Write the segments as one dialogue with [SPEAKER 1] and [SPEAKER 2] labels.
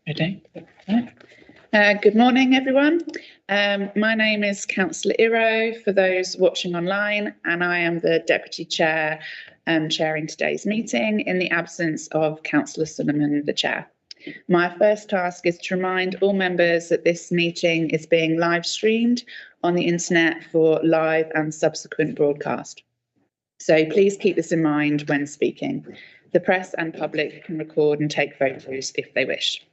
[SPEAKER 1] Ready? Good morning, everyone. My name is Councillor Iro, for those watching online, and I am the Deputy Chair chairing today's meeting in the absence of Councillor Sullivan, the Chair. My first task is to remind all members that this meeting is being live streamed on the internet for live and subsequent broadcast. So please keep this in mind when speaking. The press and public can record and take photos if they wish.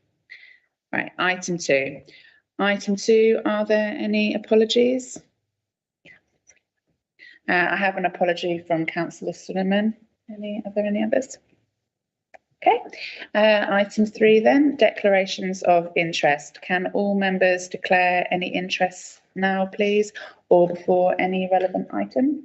[SPEAKER 1] Right, item 2. Item 2, are there any apologies? I have an apology from Councillor Sullivan. Are there any others? Okay. Item 3 then, declarations of interest. Can all members declare any interest now, please, or before any relevant item?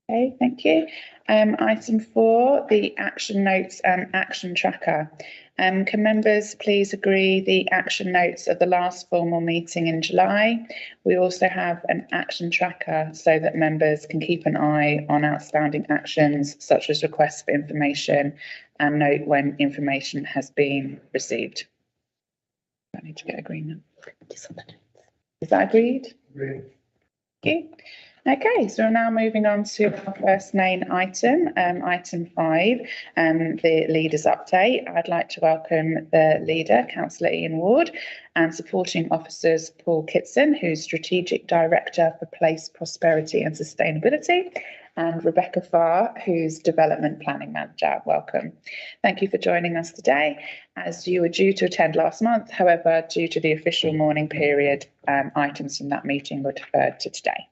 [SPEAKER 1] Okay, thank you. Item 4, the action notes and action tracker. Can members please agree the action notes of the last formal meeting in July? We also have an action tracker so that members can keep an eye on outstanding actions such as requests for information and note when information has been received. I need to get agreement. Is that agreed? Agreed. Thank you. Okay, so we're now moving on to our first main item, item 5, the leaders update. I'd like to welcome the leader, Councillor Ian Ward, and supporting officers Paul Kitson, who's Strategic Director for Place Prosperity and Sustainability, and Rebecca Farr, who's Development Planning Manager. Welcome. Thank you for joining us today. As you were due to attend last month, however, due to the official morning period, items from that meeting were deferred to today.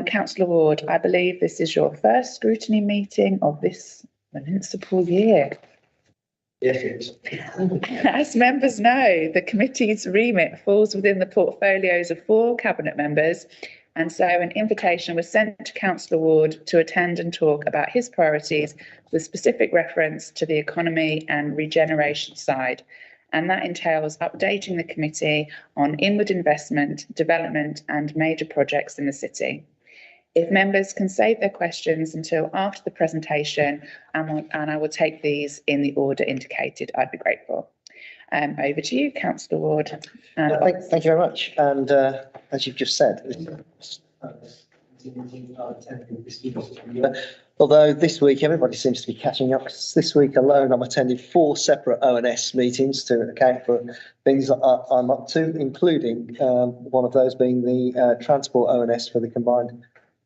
[SPEAKER 1] Councillor Ward, I believe this is your first scrutiny meeting of this municipal year.
[SPEAKER 2] Yes, it is.
[SPEAKER 1] As members know, the committee's remit falls within the portfolios of 4 cabinet members, and so an invitation was sent to Councillor Ward to attend and talk about his priorities with specific reference to the economy and regeneration side. And that entails updating the committee on inward investment, development and major projects in the city. If members can save their questions until after the presentation, and I will take these in the order indicated, I'd be grateful. Over to you, Councillor Ward.
[SPEAKER 2] Thank you very much. And as you've just said, although this week everybody seems to be catching up, this week alone I'm attending 4 separate O&S meetings to account for things that I'm up to, including one of those being the Transport O&S for the Combined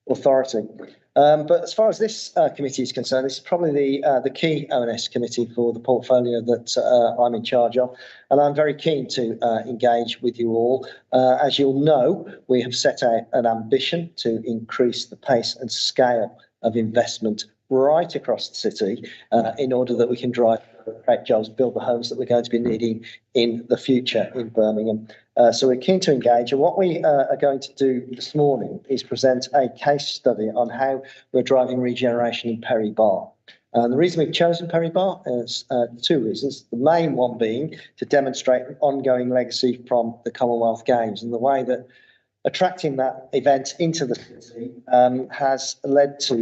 [SPEAKER 2] Authority. But as far as this committee is concerned, this is probably the key O&S committee for the portfolio that I'm in charge of, and I'm very keen to engage with you all. As you'll know, we have set out an ambition to increase the pace and scale of investment right across the city in order that we can drive great jobs, build the homes that we're going to be needing in the future in Birmingham. So we're keen to engage, and what we are going to do this morning is present a case study on how we're driving regeneration in Perry Bar. The reason we've chosen Perry Bar is 2 reasons. The main one being to demonstrate an ongoing legacy from the Commonwealth Games, and the way that attracting that event into the city has led to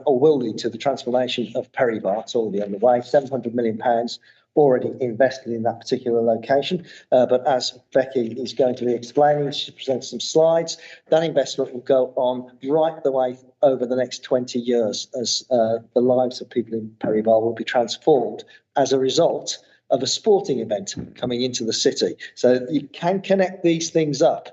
[SPEAKER 2] will lead to the transformation of Perry Bar. It's already underway. £700 million already invested in that particular location. But as Becky is going to be explaining, she presents some slides. That investment will go on right the way over the next 20 years as the lives of people in Perry Bar will be transformed as a result of a sporting event coming into the city. So you can connect these things up,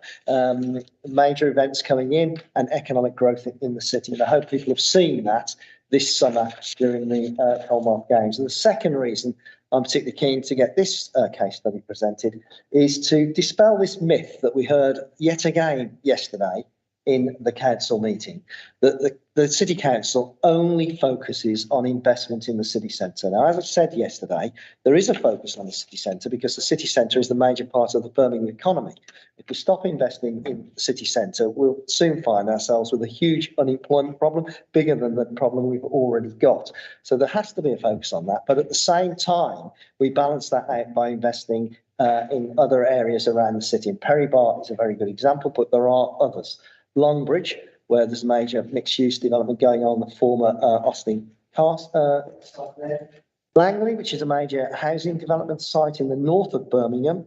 [SPEAKER 2] major events coming in and economic growth in the city. And I hope people have seen that this summer during the Commonwealth Games. And the second reason I'm particularly keen to get this case study presented is to dispel this myth that we heard yet again yesterday in the council meeting, that the city council only focuses on investment in the city centre. Now, as I said yesterday, there is a focus on the city centre because the city centre is the major part of the Birmingham economy. If we stop investing in the city centre, we'll soon find ourselves with a huge unemployment problem, bigger than the problem we've already got. So there has to be a focus on that. But at the same time, we balance that out by investing in other areas around the city. And Perry Bar is a very good example, but there are others. Longbridge, where there's a major mixed-use development going on, the former Austin car stop there. Langley, which is a major housing development site in the north of Birmingham,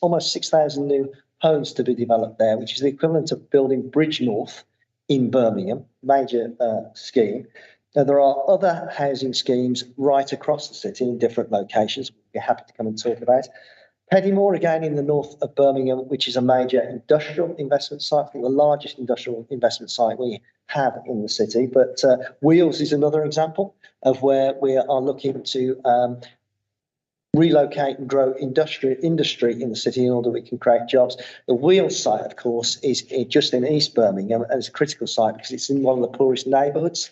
[SPEAKER 2] almost 6,000 new homes to be developed there, which is the equivalent of building Bridge North in Birmingham, major scheme. Now, there are other housing schemes right across the city in different locations. We're happy to come and talk about. Peddymore, again in the north of Birmingham, which is a major industrial investment site, the largest industrial investment site we have in the city. But Wheels is another example of where we are looking to relocate and grow industry in the city in order we can create jobs. The Wheels site, of course, is just in East Birmingham, and it's a critical site because it's in one of the poorest neighbourhoods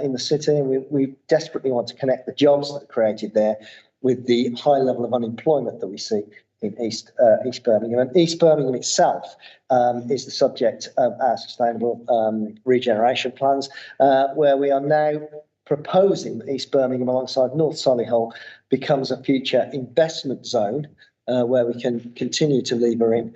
[SPEAKER 2] in the city, and we desperately want to connect the jobs that are created there with the high level of unemployment that we see in East Birmingham. And East Birmingham itself is the subject of our sustainable regeneration plans, where we are now proposing that East Birmingham alongside North Solihull becomes a future investment zone where we can continue to lever in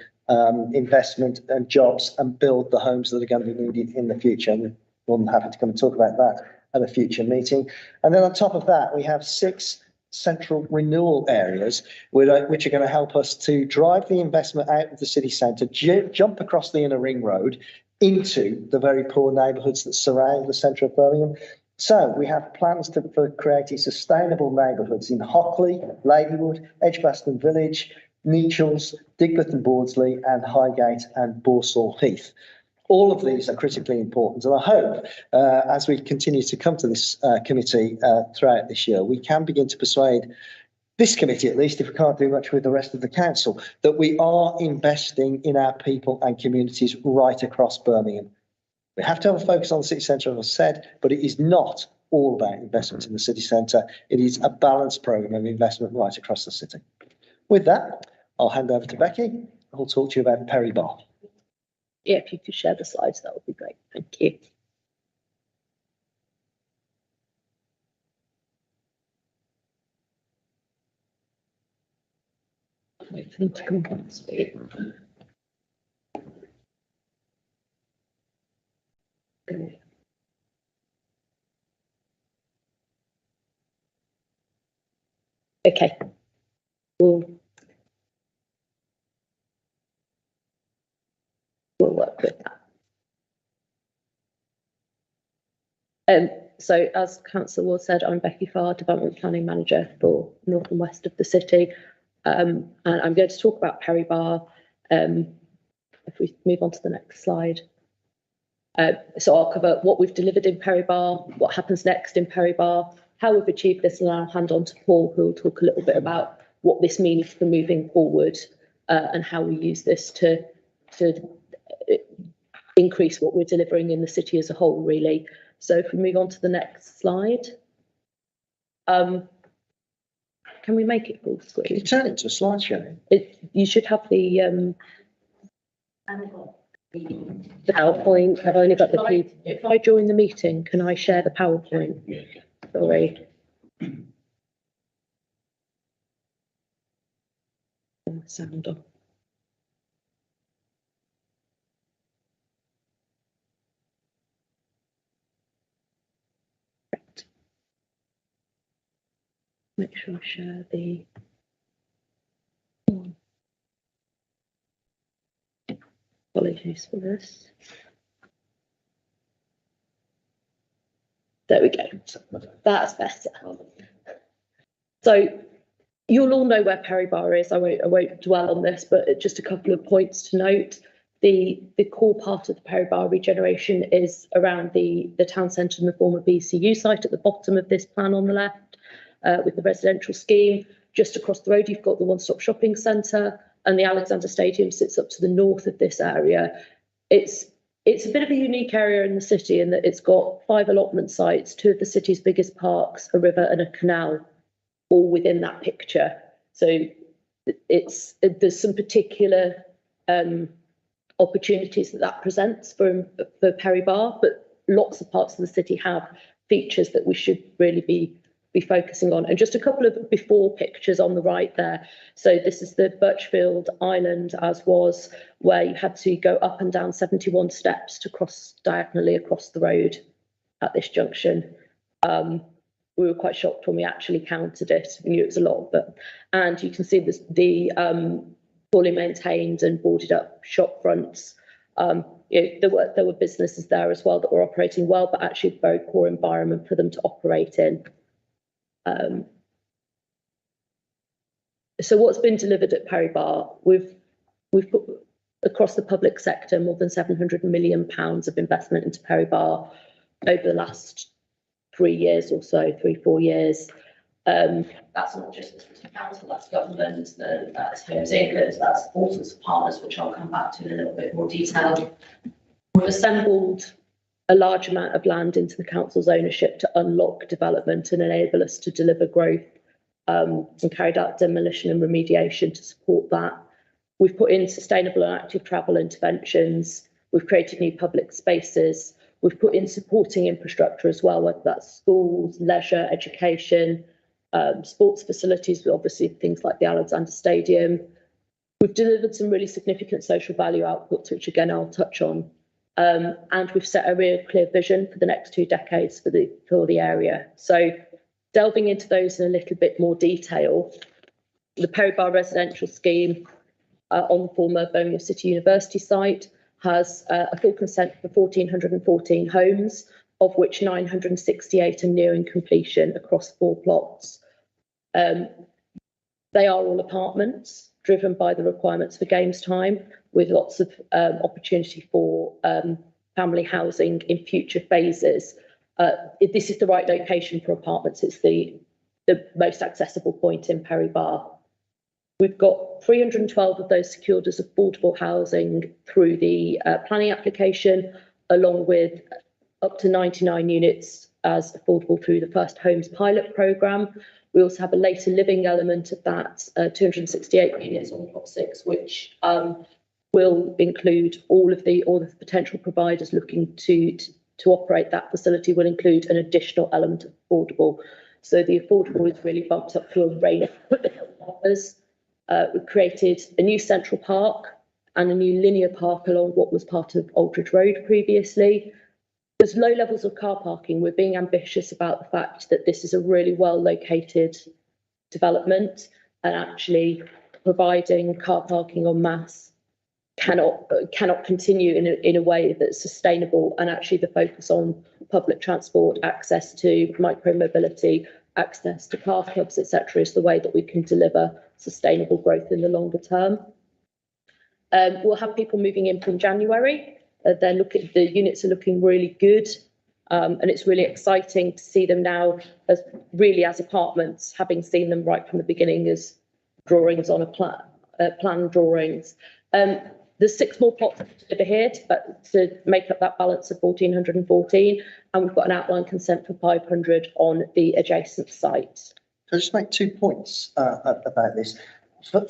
[SPEAKER 2] investment and jobs and build the homes that are going to be needed in the future. And we're more than happy to come and talk about that at a future meeting. And then on top of that, we have 6 central renewal areas which are going to help us to drive the investment out of the city centre, jump across the inner ring road into the very poor neighbourhoods that surround the centre of Birmingham. So we have plans for creating sustainable neighbourhoods in Hockley, Ladywood, Edgbaston Village, Nechells, Digbeth and Bordsley, and Highgate and Borsall Heath. All of these are critically important, and I hope as we continue to come to this committee throughout this year, we can begin to persuade this committee, at least if we can't do much with the rest of the council, that we are investing in our people and communities right across Birmingham. We have to have a focus on the city centre, as I said, but it is not all about investment in the city centre. It is a balanced programme of investment right across the city. With that, I'll hand over to Becky, who'll talk to you about Perry Bar.
[SPEAKER 3] Yeah, if you could share the slides, that would be great. Thank you. Wait for them to come on speed. Okay. We'll work with that. So as Councillor Ward said, I'm Becky Farr, Development Planning Manager for North and West of the city. And I'm going to talk about Perry Bar. If we move on to the next slide. So I'll cover what we've delivered in Perry Bar, what happens next in Perry Bar, how we've achieved this, and I'll hand on to Paul, who will talk a little bit about what this means for moving forward and how we use this to increase what we're delivering in the city as a whole, really. So if we move on to the next slide. Can we make it full screen?
[SPEAKER 2] Can you turn it to a slideshow?
[SPEAKER 3] You should have the PowerPoint. I've only got the key. If I join the meeting, can I share the PowerPoint? Yeah. Sorry. Sound on. Right. Make sure I share the. Apologies for this. There we go. That's better. So you'll all know where Perry Bar is. I won't dwell on this, but just a couple of points to note. The core part of the Perry Bar regeneration is around the town centre and the former BCU site at the bottom of this plan on the left, with the residential scheme. Just across the road, you've got the one-stop shopping centre, and the Alexander Stadium sits up to the north of this area. It's a bit of a unique area in the city in that it's got 5 allotment sites, 2 of the city's biggest parks, a river and a canal, all within that picture. So there's some particular opportunities that presents for Perry Bar, but lots of parts of the city have features that we should really be focusing on. And just a couple of before pictures on the right there. So this is the Birchfield Island, as was, where you had to go up and down 71 steps to cross diagonally across the road at this junction. we were quite shocked when we actually counted it. We knew it was a lot, and you can see this, the poorly maintained and boarded up shop fronts. There were businesses there as well that were operating well, but actually a very poor environment for them to operate in. So what's been delivered at Perry Bar, we've put across the public sector more than £700 million of investment into Perry Bar over the last 3 years or so, 3-4 years. That's not just the City Council, that's government, that's Homes England, that's all sorts of partners, which I'll come back to in a little bit more detail. We've assembled a large amount of land into the council's ownership to unlock development and enable us to deliver growth, and carried out demolition and remediation to support that. We've put in sustainable and active travel interventions. We've created new public spaces. We've put in supporting infrastructure as well, whether that's schools, leisure, education, sports facilities, but obviously things like the Alexander Stadium. We've delivered some really significant social value outputs, which again I'll touch on. And we've set a real clear vision for the next 2 decades for the area. So delving into those in a little bit more detail, the Perry Bar residential scheme on the former Birmingham City University site has a full consent for 1,414 homes, of which 968 are nearing completion across 4 plots. They are all apartments driven by the requirements for games time, with lots of opportunity for family housing in future phases. This is the right location for apartments. It's the most accessible point in Perry Bar. We've got 312 of those secured as affordable housing through the planning application, along with up to 99 units as affordable through the First Homes pilot programme. We also have a later living element of that, 268 units on plot 6, which will include all of the potential providers looking to operate that facility will include an additional element of affordable. So the affordable is really bumped up to a range of offers. We've created a new central park and a new linear park along what was part of Aldridge Road previously. There's low levels of car parking. We're being ambitious about the fact that this is a really well located development, and actually providing car parking en masse cannot continue in a way that's sustainable, and actually the focus on public transport, access to micro mobility, access to car clubs, etc., is the way that we can deliver sustainable growth in the longer term. We'll have people moving in from January. The units are looking really good, and it's really exciting to see them now as apartments, having seen them right from the beginning as drawings on a plan drawings. There's 6 more plots over here to make up that balance of 1,414, and we've got an outline consent for 500 on the adjacent site.
[SPEAKER 2] Can I just make 2 points about this?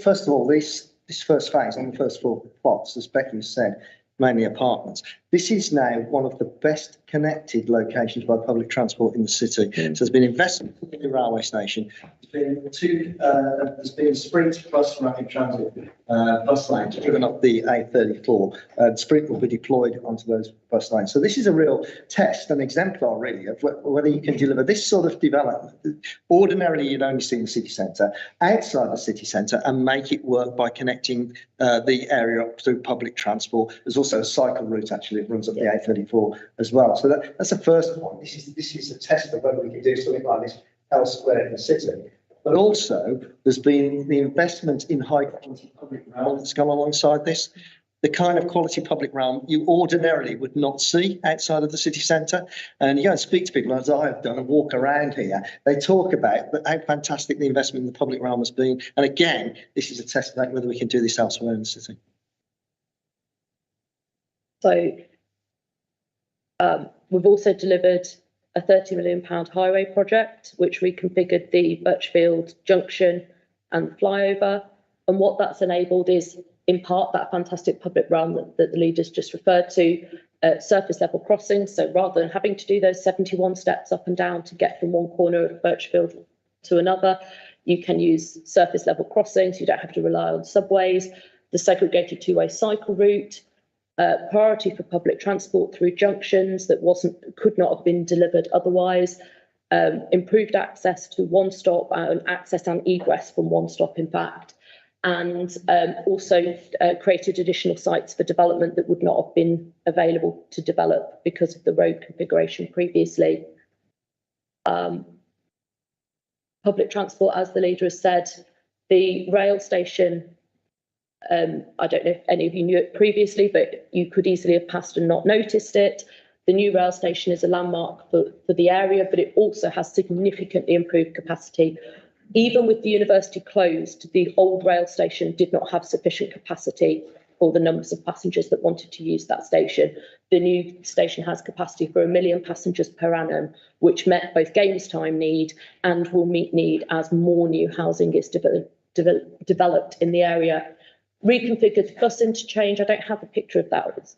[SPEAKER 2] First of all, this first phase on the first 4 plots, as Becky said, mainly apartments. This is now one of the best connected locations by public transport in the city. So there's been investment in the railway station. There's been Sprint bus rapid transit bus lanes driven up the A34. Sprint will be deployed onto those bus lanes. So this is a real test, an exemplar really of whether you can deliver this sort of development. Ordinarily, you'd only see in the city centre, outside the city centre, and make it work by connecting the area up through public transport. There's also a cycle route actually that runs up the A34 as well. So that's the first point. This is a test of whether we can do something like this elsewhere in the city. But also, there's been the investment in high quality public realm that's gone alongside this. The kind of quality public realm you ordinarily would not see outside of the city centre. And you go and speak to people, as I have done, and walk around here. They talk about how fantastic the investment in the public realm has been. And again, this is a test of whether we can do this elsewhere in the city.
[SPEAKER 3] So we've also delivered a £30 million highway project, which reconfigured the Birchfield Junction and flyover. And what that's enabled is, in part, that fantastic public realm that the leaders just referred to, surface level crossings. So rather than having to do those 71 steps up and down to get from one corner of Birchfield to another, you can use surface level crossings. You don't have to rely on subways. The segregated 2-way cycle route, priority for public transport through junctions that could not have been delivered otherwise. improved access to one stop and access and egress from one stop, in fact, and also created additional sites for development that would not have been available to develop because of the road configuration previously. Public transport, as the leader has said, the rail station, I don't know if any of you knew it previously, but you could easily have passed and not noticed it. The new rail station is a landmark for the area, but it also has significantly improved capacity. Even with the university closed, the old rail station did not have sufficient capacity for the numbers of passengers that wanted to use that station. The new station has capacity for 1 million passengers per annum, which met both games time need and will meet need as more new housing is developed in the area. Reconfigured bus interchange, I don't have a picture of that. It's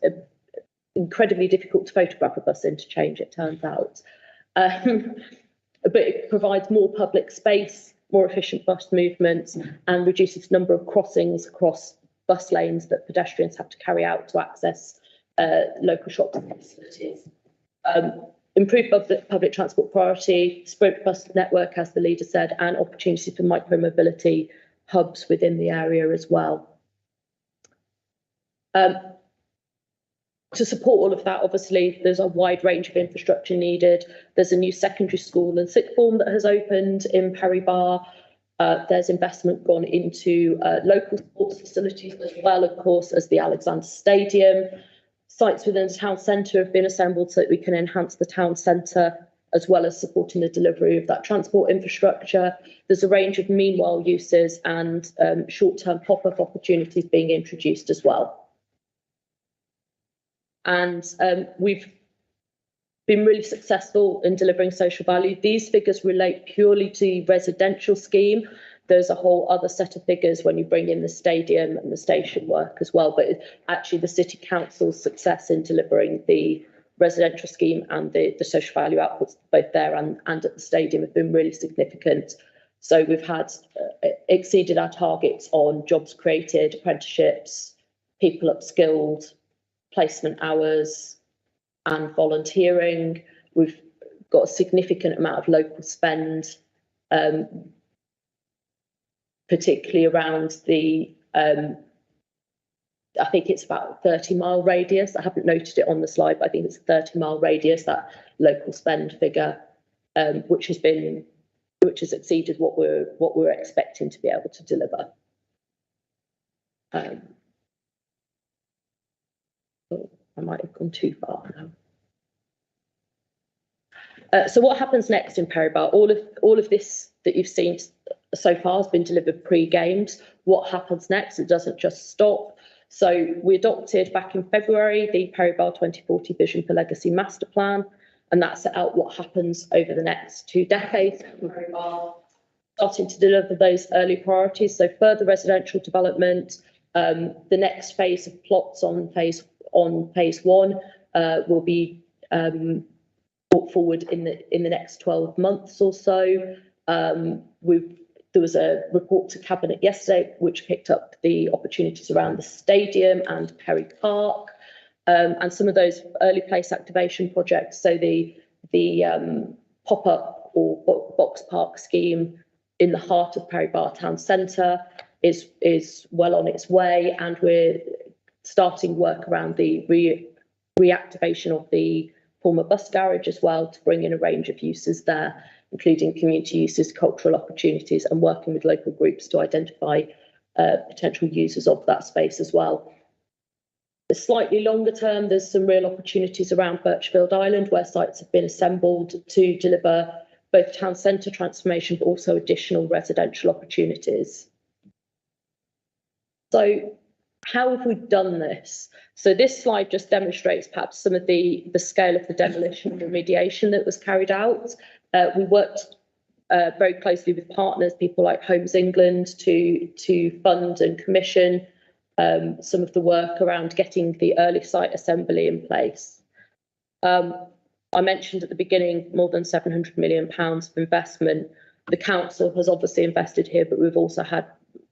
[SPEAKER 3] incredibly difficult to photograph a bus interchange, it turns out. But it provides more public space, more efficient bus movements, and reduces the number of crossings across bus lanes that pedestrians have to carry out to access local shops and facilities. Improved public transport priority, Sprint bus network, as the leader said, and opportunities for micro-mobility hubs within the area as well. To support all of that, obviously, there's a wide range of infrastructure needed. There's a new secondary school and sixth form that has opened in Perry Bar. There's investment gone into local sports facilities as well, of course, as the Alexander Stadium. Sites within the town centre have been assembled so that we can enhance the town centre, as well as supporting the delivery of that transport infrastructure. There's a range of meanwhile uses and short-term pop-up opportunities being introduced as well. And we've been really successful in delivering social value. These figures relate purely to the residential scheme. There's a whole other set of figures when you bring in the stadium and the station work as well, but actually the City Council's success in delivering the residential scheme and the social value outputs both there and at the stadium have been really significant. So we've had exceeded our targets on jobs created, apprenticeships, people upskilled, placement hours and volunteering. We've got a significant amount of local spend, particularly around the, I think it's about 30-mile radius. I haven't noted it on the slide, but I think it's a 30-mile radius, that local spend figure, which has exceeded what we're expecting to be able to deliver. I might have gone too far now. So what happens next in Perry Bar? All of this that you've seen so far has been delivered pre-games. What happens next? It doesn't just stop. So we adopted back in February the Perry Bar 2040 Vision for Legacy Master Plan, and that set out what happens over the next 2 decades in Perry Bar, starting to deliver those early priorities. So further residential development, the next phase of plots on phase 1 will be brought forward in the next 12 months or so. There was a report to Cabinet yesterday which picked up the opportunities around the stadium and Perry Park, and some of those early place activation projects. So the pop-up or box park scheme in the heart of Perry Bar Town Centre is well on its way, and we're starting work around the reactivation of the former bus garage as well, to bring in a range of uses there, including community uses, cultural opportunities, and working with local groups to identify potential users of that space as well. The slightly longer term, there's some real opportunities around Birchfield Island, where sites have been assembled to deliver both town centre transformation, but also additional residential opportunities. So how have we done this? So this slide just demonstrates perhaps some of the scale of the demolition and remediation that was carried out. We worked very closely with partners, people like Homes England, to fund and commission some of the work around getting the early site assembly in place. I mentioned at the beginning more than £700 million of investment. The council has obviously invested here, but we've also had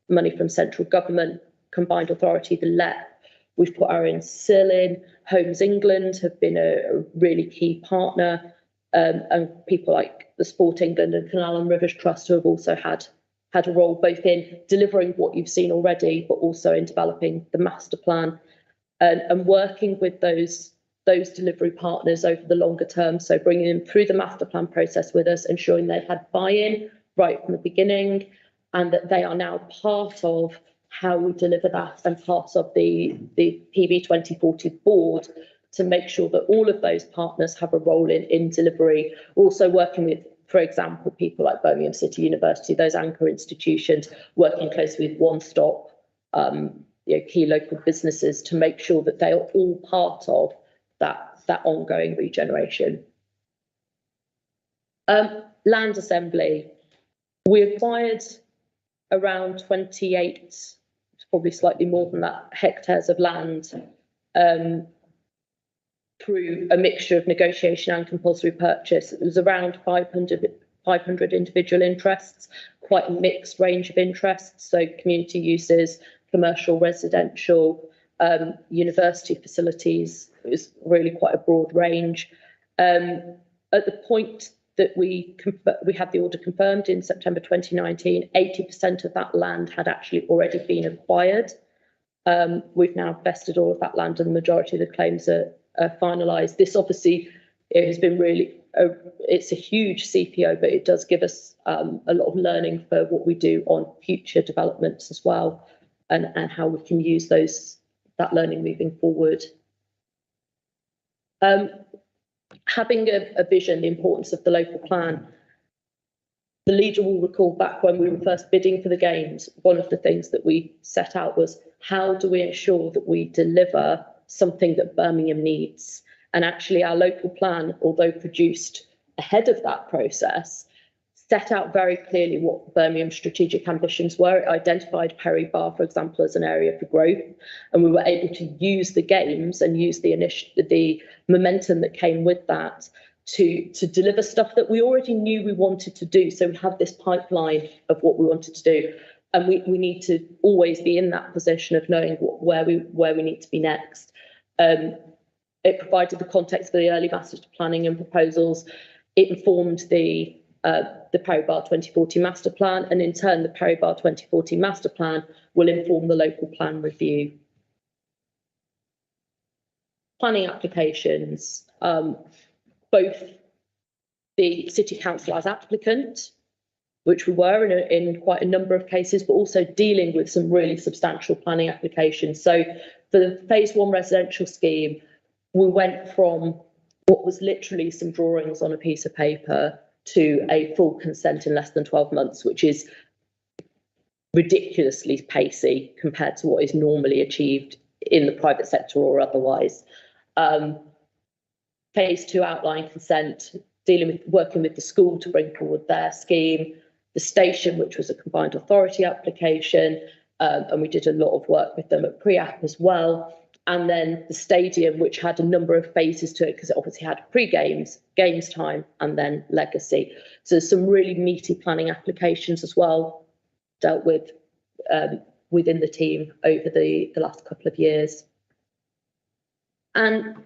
[SPEAKER 3] money from central government, combined authority, the LEP. We've put our own SIL in. Homes England have been a really key partner. and people like the Sport England and Canal and Rivers Trust, who have also had a role both in delivering what you've seen already, but also in developing the master plan, and working with those delivery partners over the longer term. So bringing them through the master plan process with us, ensuring they had buy-in right from the beginning, and that they are now part of how we deliver that and part of the PB 2040 board, to make sure that all of those partners have a role in delivery. We're also working with, for example, people like Birmingham City University, those anchor institutions, working closely with One Stop, key local businesses, to make sure that they are all part of that ongoing regeneration. Land assembly. We acquired around 28, probably slightly more than that, hectares of land through a mixture of negotiation and compulsory purchase. It was around 500 individual interests, quite a mixed range of interests, so community uses, commercial, residential, university facilities. It was really quite a broad range. At the point that we had the order confirmed in September 2019, 80% of that land had actually already been acquired. We've now vested all of that land, and the majority of the claims are finalised. This obviously, it has been really, it's a huge CPO, but it does give us a lot of learning for what we do on future developments as well, and how we can use that learning moving forward. Having a vision, the importance of the local plan. The leader will recall back when we were first bidding for the games, one of the things that we set out was, how do we ensure that we deliver something that Birmingham needs? And actually our local plan, although produced ahead of that process, set out very clearly what Birmingham's strategic ambitions were. It identified Perry Bar, for example, as an area for growth, and we were able to use the games and use the momentum that came with that to deliver stuff that we already knew we wanted to do. So we have this pipeline of what we wanted to do, and we need to always be in that position of knowing where we need to be next. It provided the context for the early master planning and proposals. It informed the Perry Bar 2040 master plan, and in turn the Perry Bar 2040 master plan will inform the local plan review. Planning applications, both the City Council as applicant, which we were in quite a number of cases, but also dealing with some really substantial planning applications. So for the phase 1 residential scheme, we went from what was literally some drawings on a piece of paper to a full consent in less than 12 months, which is ridiculously pacey compared to what is normally achieved in the private sector or otherwise. Phase 2 outline consent, working with the school to bring forward their scheme, the station, which was a combined authority application, and we did a lot of work with them at pre-app as well. And then the stadium, which had a number of phases to it, because it obviously had pre-games, games time, and then legacy. So there's some really meaty planning applications as well dealt with within the team over the last couple of years. And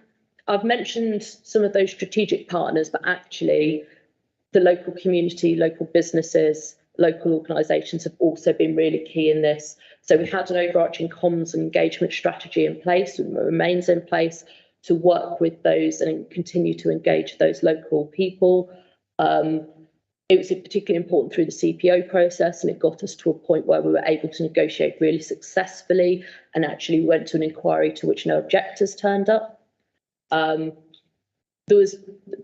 [SPEAKER 3] I've mentioned some of those strategic partners, but actually the local community, local businesses, local organisations have also been really key in this. So we had an overarching comms and engagement strategy in place, and remains in place, to work with those and continue to engage those local people. It was particularly important through the CPO process, and it got us to a point where we were able to negotiate really successfully, and actually went to an inquiry to which no objectors turned up. There was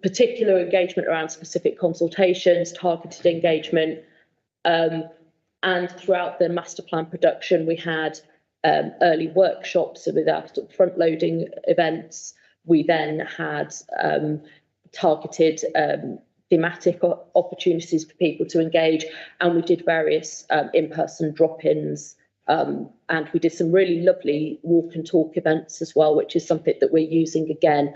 [SPEAKER 3] particular engagement around specific consultations, targeted engagement, and throughout the master plan production, we had early workshops with our front loading events. We then had targeted thematic opportunities for people to engage, and we did various in-person drop-ins, and we did some really lovely walk and talk events as well, which is something that we're using again,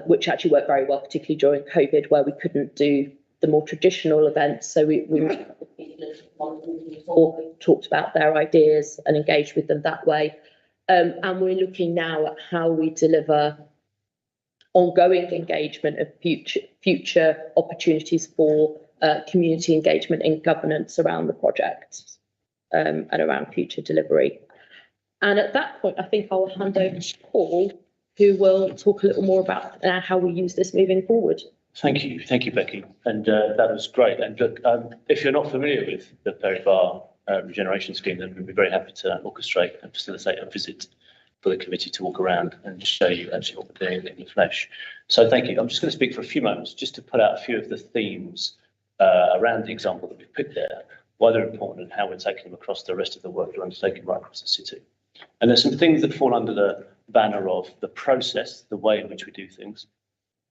[SPEAKER 3] which actually worked very well, particularly during COVID, where we couldn't do the more traditional events. So we met with people, talked about their ideas and engaged with them that way. And we're looking now at how we deliver ongoing engagement of future opportunities for community engagement and governance around the project and around future delivery. And at that point, I think I'll hand over to Paul, who will talk a little more about how we use this moving forward.
[SPEAKER 4] Thank you, Becky, and that was great. And look, if you're not familiar with the Pobar regeneration scheme, then we'd be very happy to orchestrate and facilitate a visit for the committee to walk around and show you actually what we're doing in the flesh. So thank you. I'm just going to speak for a few moments just to put out a few of the themes around the example that we've picked there, why they're important and how we're taking them across the rest of the work we're undertaking right across the city. And there's some things that fall under the banner of the process, the way in which we do things.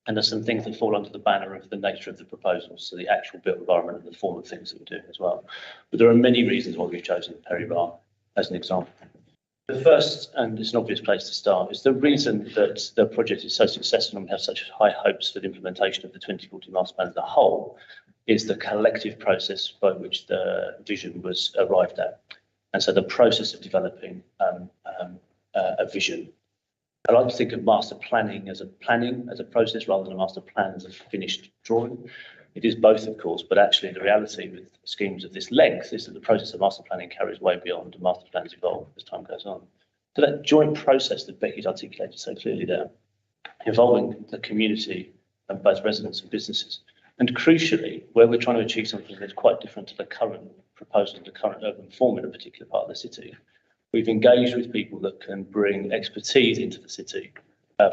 [SPEAKER 4] And there's some things that fall under the banner of the nature of the proposals, so the actual built environment and the form of things that we're doing as well. But there are many reasons why we've chosen Pobar as an example. The first, and it's an obvious place to start, is the reason that the project is so successful and we have such high hopes for the implementation of the 2040 Master Plan as a whole is the collective process by which the vision was arrived at. And so the process of developing a vision. I like to think of master planning as a process rather than a master plan as a finished drawing. It is both, of course, but actually the reality with schemes of this length is that the process of master planning carries way beyond, and master plans evolve as time goes on. So that joint process that Becky's articulated so clearly there, involving the community and both residents and businesses, and crucially, where we're trying to achieve something that's quite different to the current proposal, the current urban form in a particular part of the city, we've engaged with people that can bring expertise into the city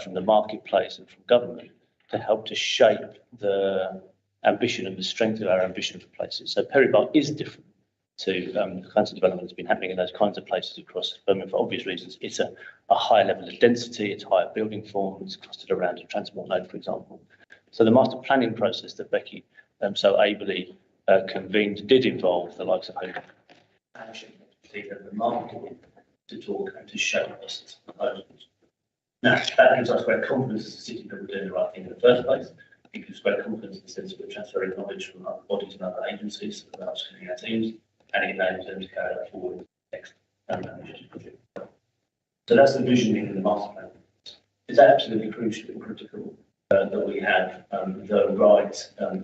[SPEAKER 4] from the marketplace and from government to help to shape the ambition and the strength of our ambition for places. So Pobar is different to the kinds of development that's been happening in those kinds of places across Birmingham for obvious reasons. It's a higher level of density, it's higher building form, it's clustered around a transport node, for example. So the master planning process that Becky so ably convened did involve the likes of action the market to talk and to show us proposals. Now, that gives us great confidence as a city that we're doing the right thing in the first place. It gives great confidence in the sense that we're transferring knowledge from other bodies and other agencies about upskilling our teams, and it enables them to carry that forward next project. So that's the visioning in the master plan. It's absolutely crucial and critical that we have the right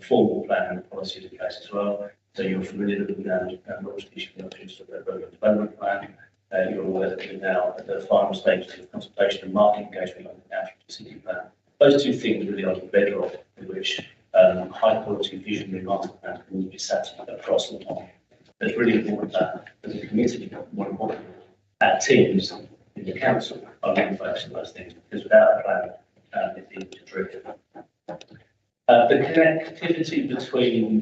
[SPEAKER 4] formal plan and policies in place as well. So you're familiar that we've now launched the issues of the urban development plan. You're aware that we're now at the final stages of consultation and market engagement on the future city plan. Those two things really are the bedrock in which high quality visionary master plan can be set across the time. It's really important that as a community, more importantly, our teams in the council are really focused on those things, because without a plan, it's easy to drift. The connectivity between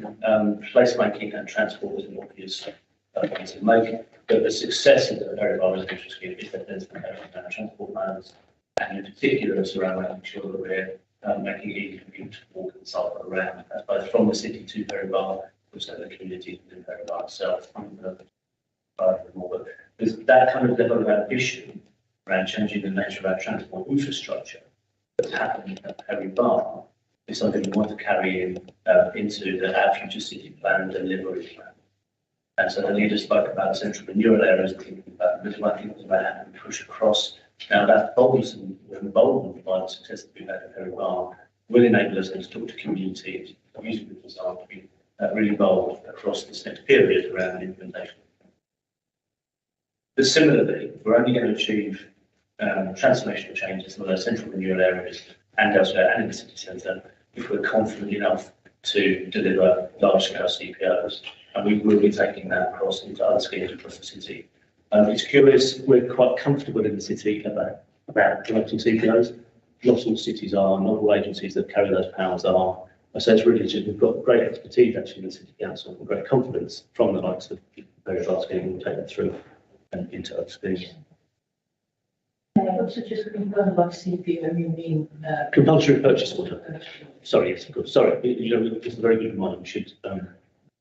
[SPEAKER 4] placemaking and transport is an obvious point to make, but the success of the Pobar residential scheme is that there's the transport plans, and in particular it's around making sure that we're making it easy for people to walk and cycle around, both from the city to Pobar, also the community within Pobar itself. But there's that kind of level of ambition around changing the nature of our transport infrastructure that's happening at Pobar is something we want to carry in into our future city plan delivery plan. And so the leader spoke about central renewal areas, thinking about the middle, I think it was about how we push across. Now that boldness and emboldened by the success that we've had at Pobar will enable us to talk to communities, using the design to be really involved across this next period around the implementation. But similarly, we're only going to achieve transformational changes in those central renewal areas and elsewhere and in the city centre if we're confident enough to deliver large-scale CPOs. And we will be taking that across into other schemes across the city. It's curious, we're quite comfortable in the city about developing CPOs. Not all cities are, not all agencies that carry those powers are. So it's really just, we've got great expertise actually in the City Council and great confidence from the likes of Pobar scheme to take that through and into other schemes.
[SPEAKER 5] Also just confirm by CPO, you mean
[SPEAKER 4] compulsory purchase order. Sorry, yes, of course. Sorry, it's a very good reminder. We should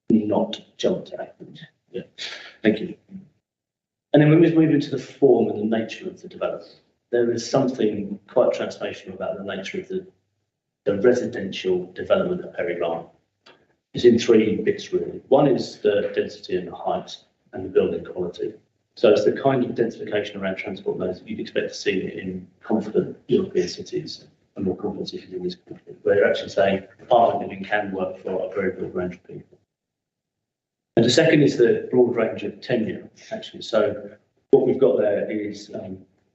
[SPEAKER 4] not jump to that. Yeah, thank you. And then when we move into the form and the nature of the development, there is something quite transformational about the nature of the residential development of Pobar. It's in three bits really. One is the density and the height and the building quality. So it's the kind of densification around transport nodes that you'd expect to see in confident European cities. and more comprehensive in this country, where you're actually saying apartment living can work for a very broad range of people. And the second is the broad range of tenure, actually. So what we've got there is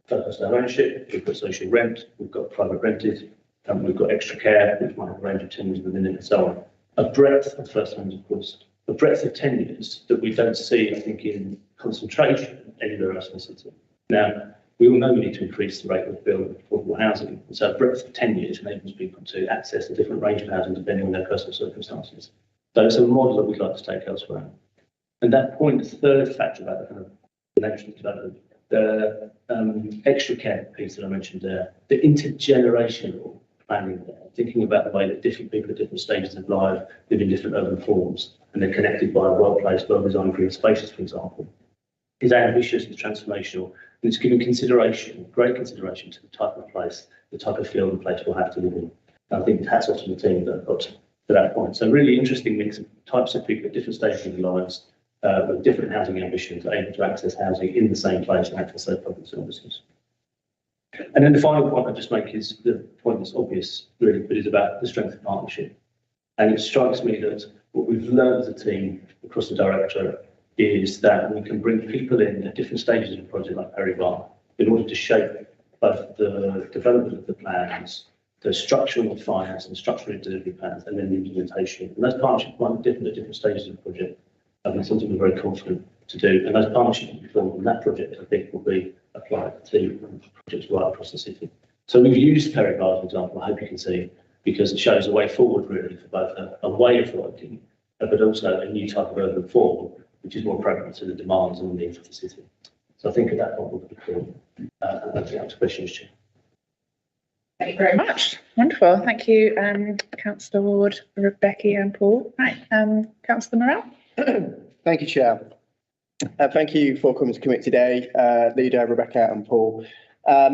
[SPEAKER 4] first ownership, we've got social rent, we've got private rented, and we've got extra care, which might have a range of tenures within it and so on. A breadth of first homes, of course, a breadth of tenures that we don't see, I think, in concentration anywhere else in the city. Now, we all know we need to increase the rate of building affordable housing. So a breadth of tenures enables people to access a different range of housing depending on their personal circumstances. So it's a model that we'd like to take elsewhere. And that point, the third factor about the kind of nature of development, the extra care piece that I mentioned there, the intergenerational planning there, thinking about the way that different people at different stages of life live in different urban forms, and they're connected by a well-placed, well-designed green spaces, for example, is ambitious and transformational, and it's giving consideration, great consideration to the type of place, the type of feel the place will have to live in. And I think hats off to the team that got to that point. So really interesting mix of types of people at different stages of their lives, with different housing ambitions, are able to access housing in the same place and access those public services. And then the final point I just make is the point that's obvious, really, but is about the strength of partnership. And it strikes me that what we've learned as a team across the directorate is that we can bring people in at different stages of a project like Perry Bar in order to shape both the development of the plans, the structural and finance and structural delivery plans, and then the implementation. And those partnerships might be different at different stages of the project. And that's something we're very confident to do. And those partnerships we formed in that project, I think, will be applied to projects right across the city. So we've used Perry Bar, for example, I hope you can see, because it shows a way forward, really, for both a way of working, but also a new type of urban form, which is more appropriate to the demands and the needs of the city. So I think at that point we'll be cool. And I think that's questions, Chair.
[SPEAKER 1] Thank you very much. Wonderful. Thank you, Councillor Ward, Rebecca and Paul. Right, Councillor Morrell.
[SPEAKER 6] Thank you, Chair. Thank you for coming to committee today, Leader, Rebecca and Paul. I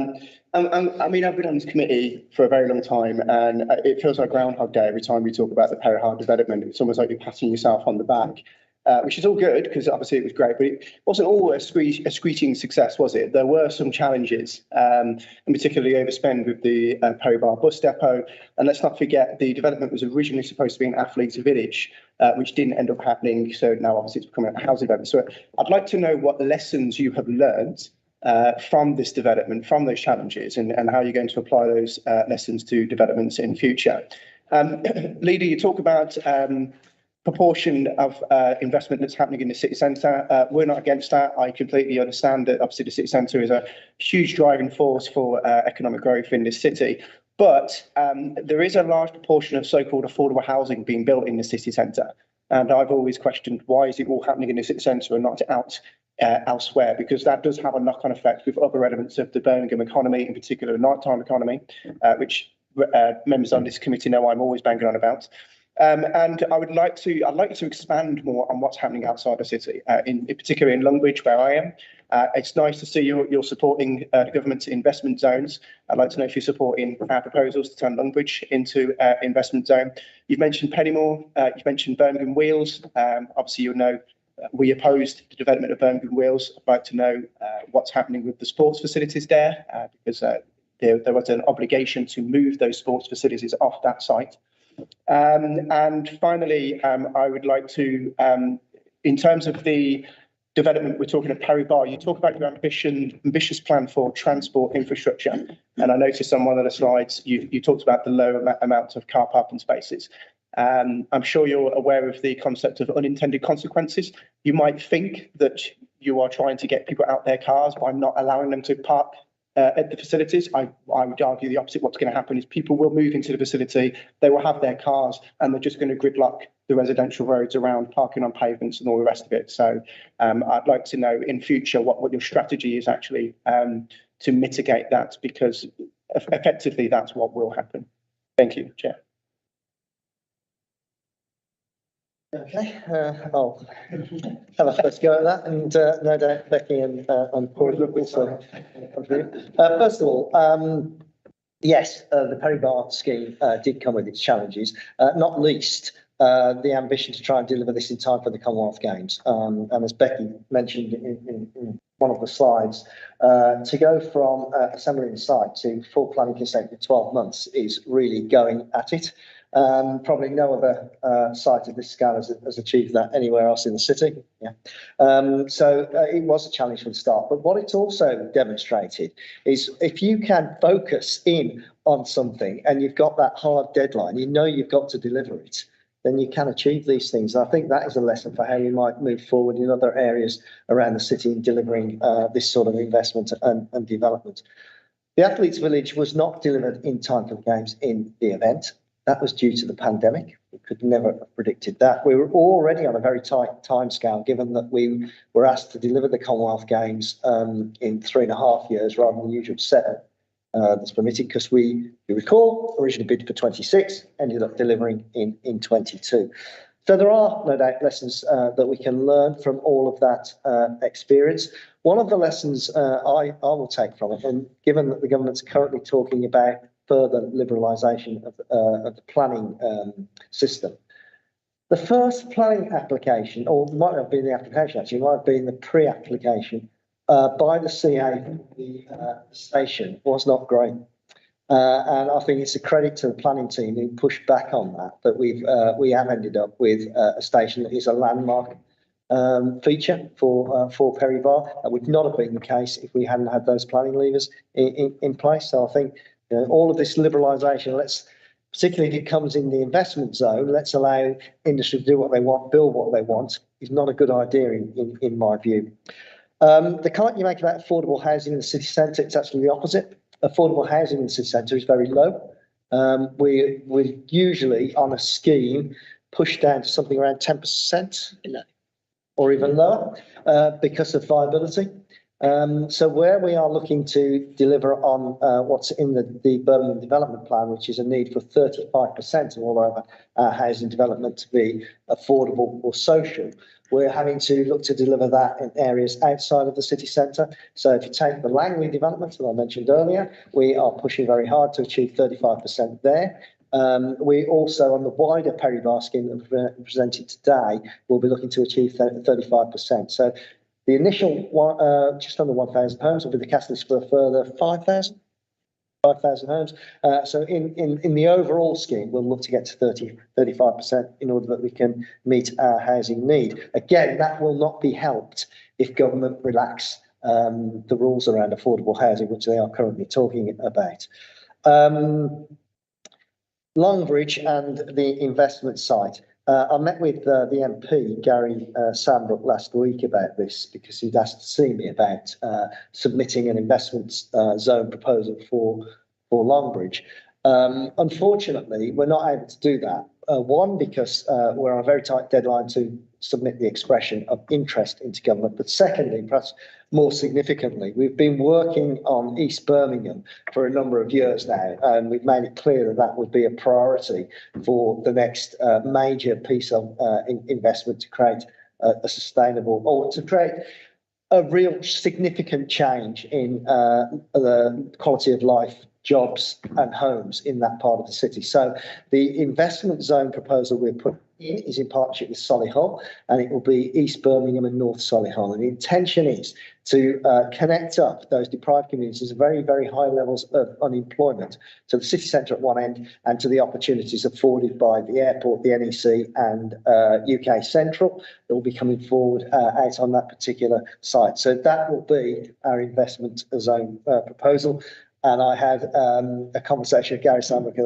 [SPEAKER 6] mean, I've been on this committee for a very long time, and it feels like Groundhog Day every time we talk about the Perry Hard development. It's almost like you're patting yourself on the back, which is all good because obviously it was great, but it wasn't all a screeching success, was it? There were some challenges, and particularly overspend with the Perry Bar bus depot. And let's not forget, the development was originally supposed to be an athletes village, which didn't end up happening. So now obviously it's becoming a housing development. So I'd like to know what lessons you have learned from this development, from those challenges, and how you're going to apply those lessons to developments in future. Leader, you talk about proportion of investment that's happening in the city centre. We're not against that. I completely understand that obviously the city centre is a huge driving force for economic growth in this city. But there is a large proportion of so-called affordable housing being built in the city centre. And I've always questioned, why is it all happening in the city centre and not out elsewhere? Because that does have a knock-on effect with other elements of the Birmingham economy, in particular the nighttime economy, which members on this committee know I'm always banging on about. And I'd like you to expand more on what's happening outside the city, in particular in Longridge, where I am. It's nice to see you're supporting the government's investment zones. I'd like to know if you're supporting our proposals to turn Longridge into investment zone. You've mentioned Pennymore, you've mentioned Birmingham Wheels. Obviously, you'll know we opposed the development of Birmingham Wheels. I'd like to know what's happening with the sports facilities there, because there was an obligation to move those sports facilities off that site. And finally, I would like to, in terms of the development, we're talking of Perry Bar, you talk about your ambitious plan for transport infrastructure. And I noticed on one of the slides, you talked about the low amount of car parking spaces. I'm sure you're aware of the concept of unintended consequences. You might think that you are trying to get people out their cars by not allowing them to park at the facilities. I would argue the opposite. What's going to happen is people will move into the facility, they will have their cars, and they're just going to gridlock the residential roads around, parking on pavements and all the rest of it. So I'd like to know in future what your strategy is actually to mitigate that, because effectively that's what will happen. Thank you, Chair.
[SPEAKER 2] Okay, I'll have a first go at that, and no doubt Becky and Paul will also contribute. First of all, yes, the Perry Bar scheme did come with its challenges, not least the ambition to try and deliver this in time for the Commonwealth Games. And as Becky mentioned in one of the slides, to go from assembling the site to full planning consent in 12 months is really going at it. Probably no other site of this scale has achieved that anywhere else in the city. So it was a challenge from the start. But what it's also demonstrated is if you can focus in on something and you've got that hard deadline, you know you've got to deliver it, then you can achieve these things. I think that is a lesson for how you might move forward in other areas around the city in delivering this sort of investment and development. The Athletes Village was not delivered in time for the Games in the event. That was due to the pandemic. We could never have predicted that. We were already on a very tight timescale, given that we were asked to deliver the Commonwealth Games in 3.5 years rather than the usual 7 that's permitted, because you recall, originally bid for 26, ended up delivering in 22. So there are no doubt lessons that we can learn from all of that experience. One of the lessons I will take from it, and given that the government's currently talking about further liberalisation of the planning system. The first planning application, or might not have been the application actually, might have been the pre-application by the CA, the station was not great. And I think it's a credit to the planning team who pushed back on that we have ended up with a station that is a landmark feature for Perry Bar. That would not have been the case if we hadn't had those planning levers in place. So I think all of this liberalisation, particularly if it comes in the investment zone, let's allow industry to do what they want, build what they want, is not a good idea in my view. The comment you make about affordable housing in the city centre, it's actually the opposite. Affordable housing in the city centre is very low. We're usually on a scheme pushed down to something around 10% or even lower because of viability. So where we are looking to deliver on what's in the Birmingham Development Plan, which is a need for 35% of all our housing development to be affordable or social, we're having to look to deliver that in areas outside of the city centre. So if you take the Langley development that I mentioned earlier, we are pushing very hard to achieve 35% there. We also, on the wider Perry Bar scheme that we've presented today, will be looking to achieve 35%. So the initial one, just under 1,000 homes, will be the catalyst for a further 5,000 homes. So in the overall scheme, we'll look to get to 35% in order that we can meet our housing need. Again, that will not be helped if government relax the rules around affordable housing, which they are currently talking about. Longbridge and the investment site. I met with the MP, Gary Sambrook, last week about this because he'd asked to see me about submitting an investment zone proposal for Longbridge. Unfortunately, we're not able to do that. One, because we're on a very tight deadline to submit the expression of interest into government. But secondly, perhaps more significantly, we've been working on East Birmingham for a number of years now, and we've made it clear that that would be a priority for the next major piece of investment to create a sustainable, or to create a real significant change in the quality of life, jobs and homes in that part of the city. So the investment zone proposal we're putting in is in partnership with Solihull, and it will be East Birmingham and North Solihull. And the intention is to connect up those deprived communities at very, very high levels of unemployment to the city centre at one end and to the opportunities afforded by the airport, the NEC and UK Central that will be coming forward out on that particular site. So that will be our investment zone proposal. And I had a conversation with Gary Sambrook,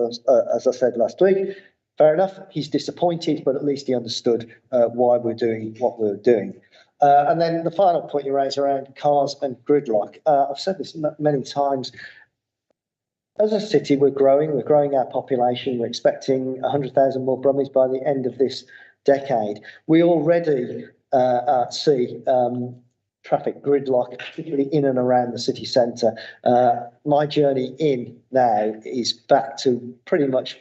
[SPEAKER 2] as I said last week. Fair enough, he's disappointed, but at least he understood why we're doing what we're doing. And then the final point you raised around cars and gridlock. I've said this many times. As a city, we're growing our population. We're expecting 100,000 more Brummies by the end of this decade. We already see traffic gridlock, particularly in and around the city centre. My journey in now is back to pretty much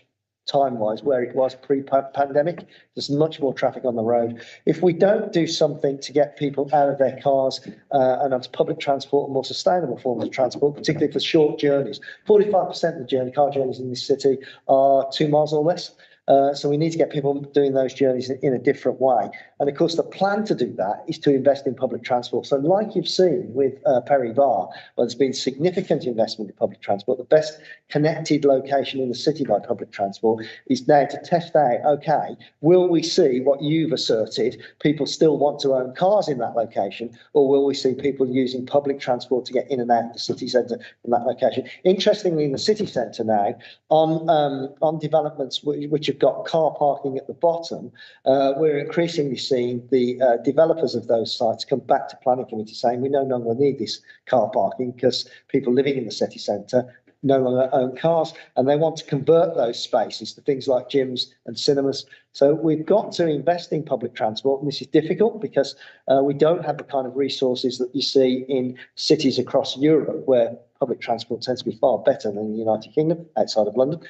[SPEAKER 2] time-wise where it was pre-pandemic. There's much more traffic on the road. If we don't do something to get people out of their cars and onto public transport and more sustainable forms of transport, particularly for short journeys, 45% of the car journeys in this city are 2 miles or less. So we need to get people doing those journeys in a different way. And of course, the plan to do that is to invest in public transport. So like you've seen with Perry Bar, where there's been significant investment in public transport, the best connected location in the city by public transport is now to test out, okay, will we see what you've asserted, people still want to own cars in that location, or will we see people using public transport to get in and out of the city centre from that location? Interestingly, in the city centre now, on developments which have got car parking at the bottom, we're increasingly seeing the developers of those sites come back to planning committee saying we no longer need this car parking because people living in the city centre no longer own cars, and they want to convert those spaces to things like gyms and cinemas. So we've got to invest in public transport, and this is difficult because we don't have the kind of resources that you see in cities across Europe where public transport tends to be far better than the United Kingdom, outside of London.